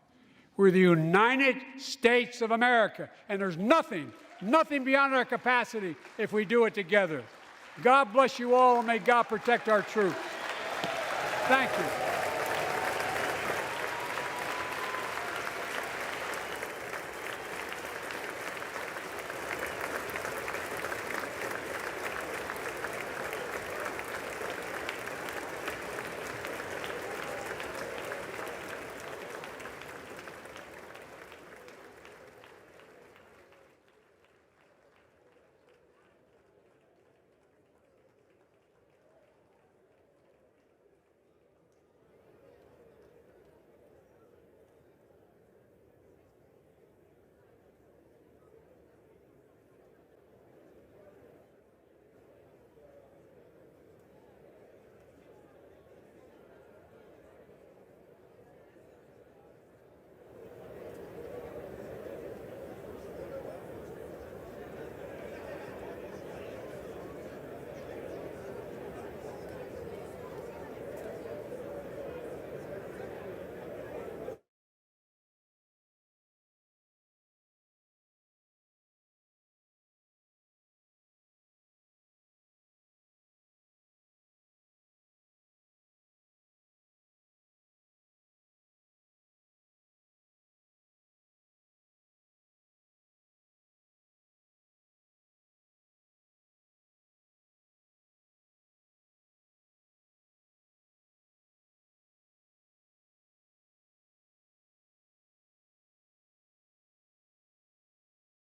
We're the United States of America, and there's nothing beyond our capacity if we do it together. God bless you all, and may God protect our troops. Thank you.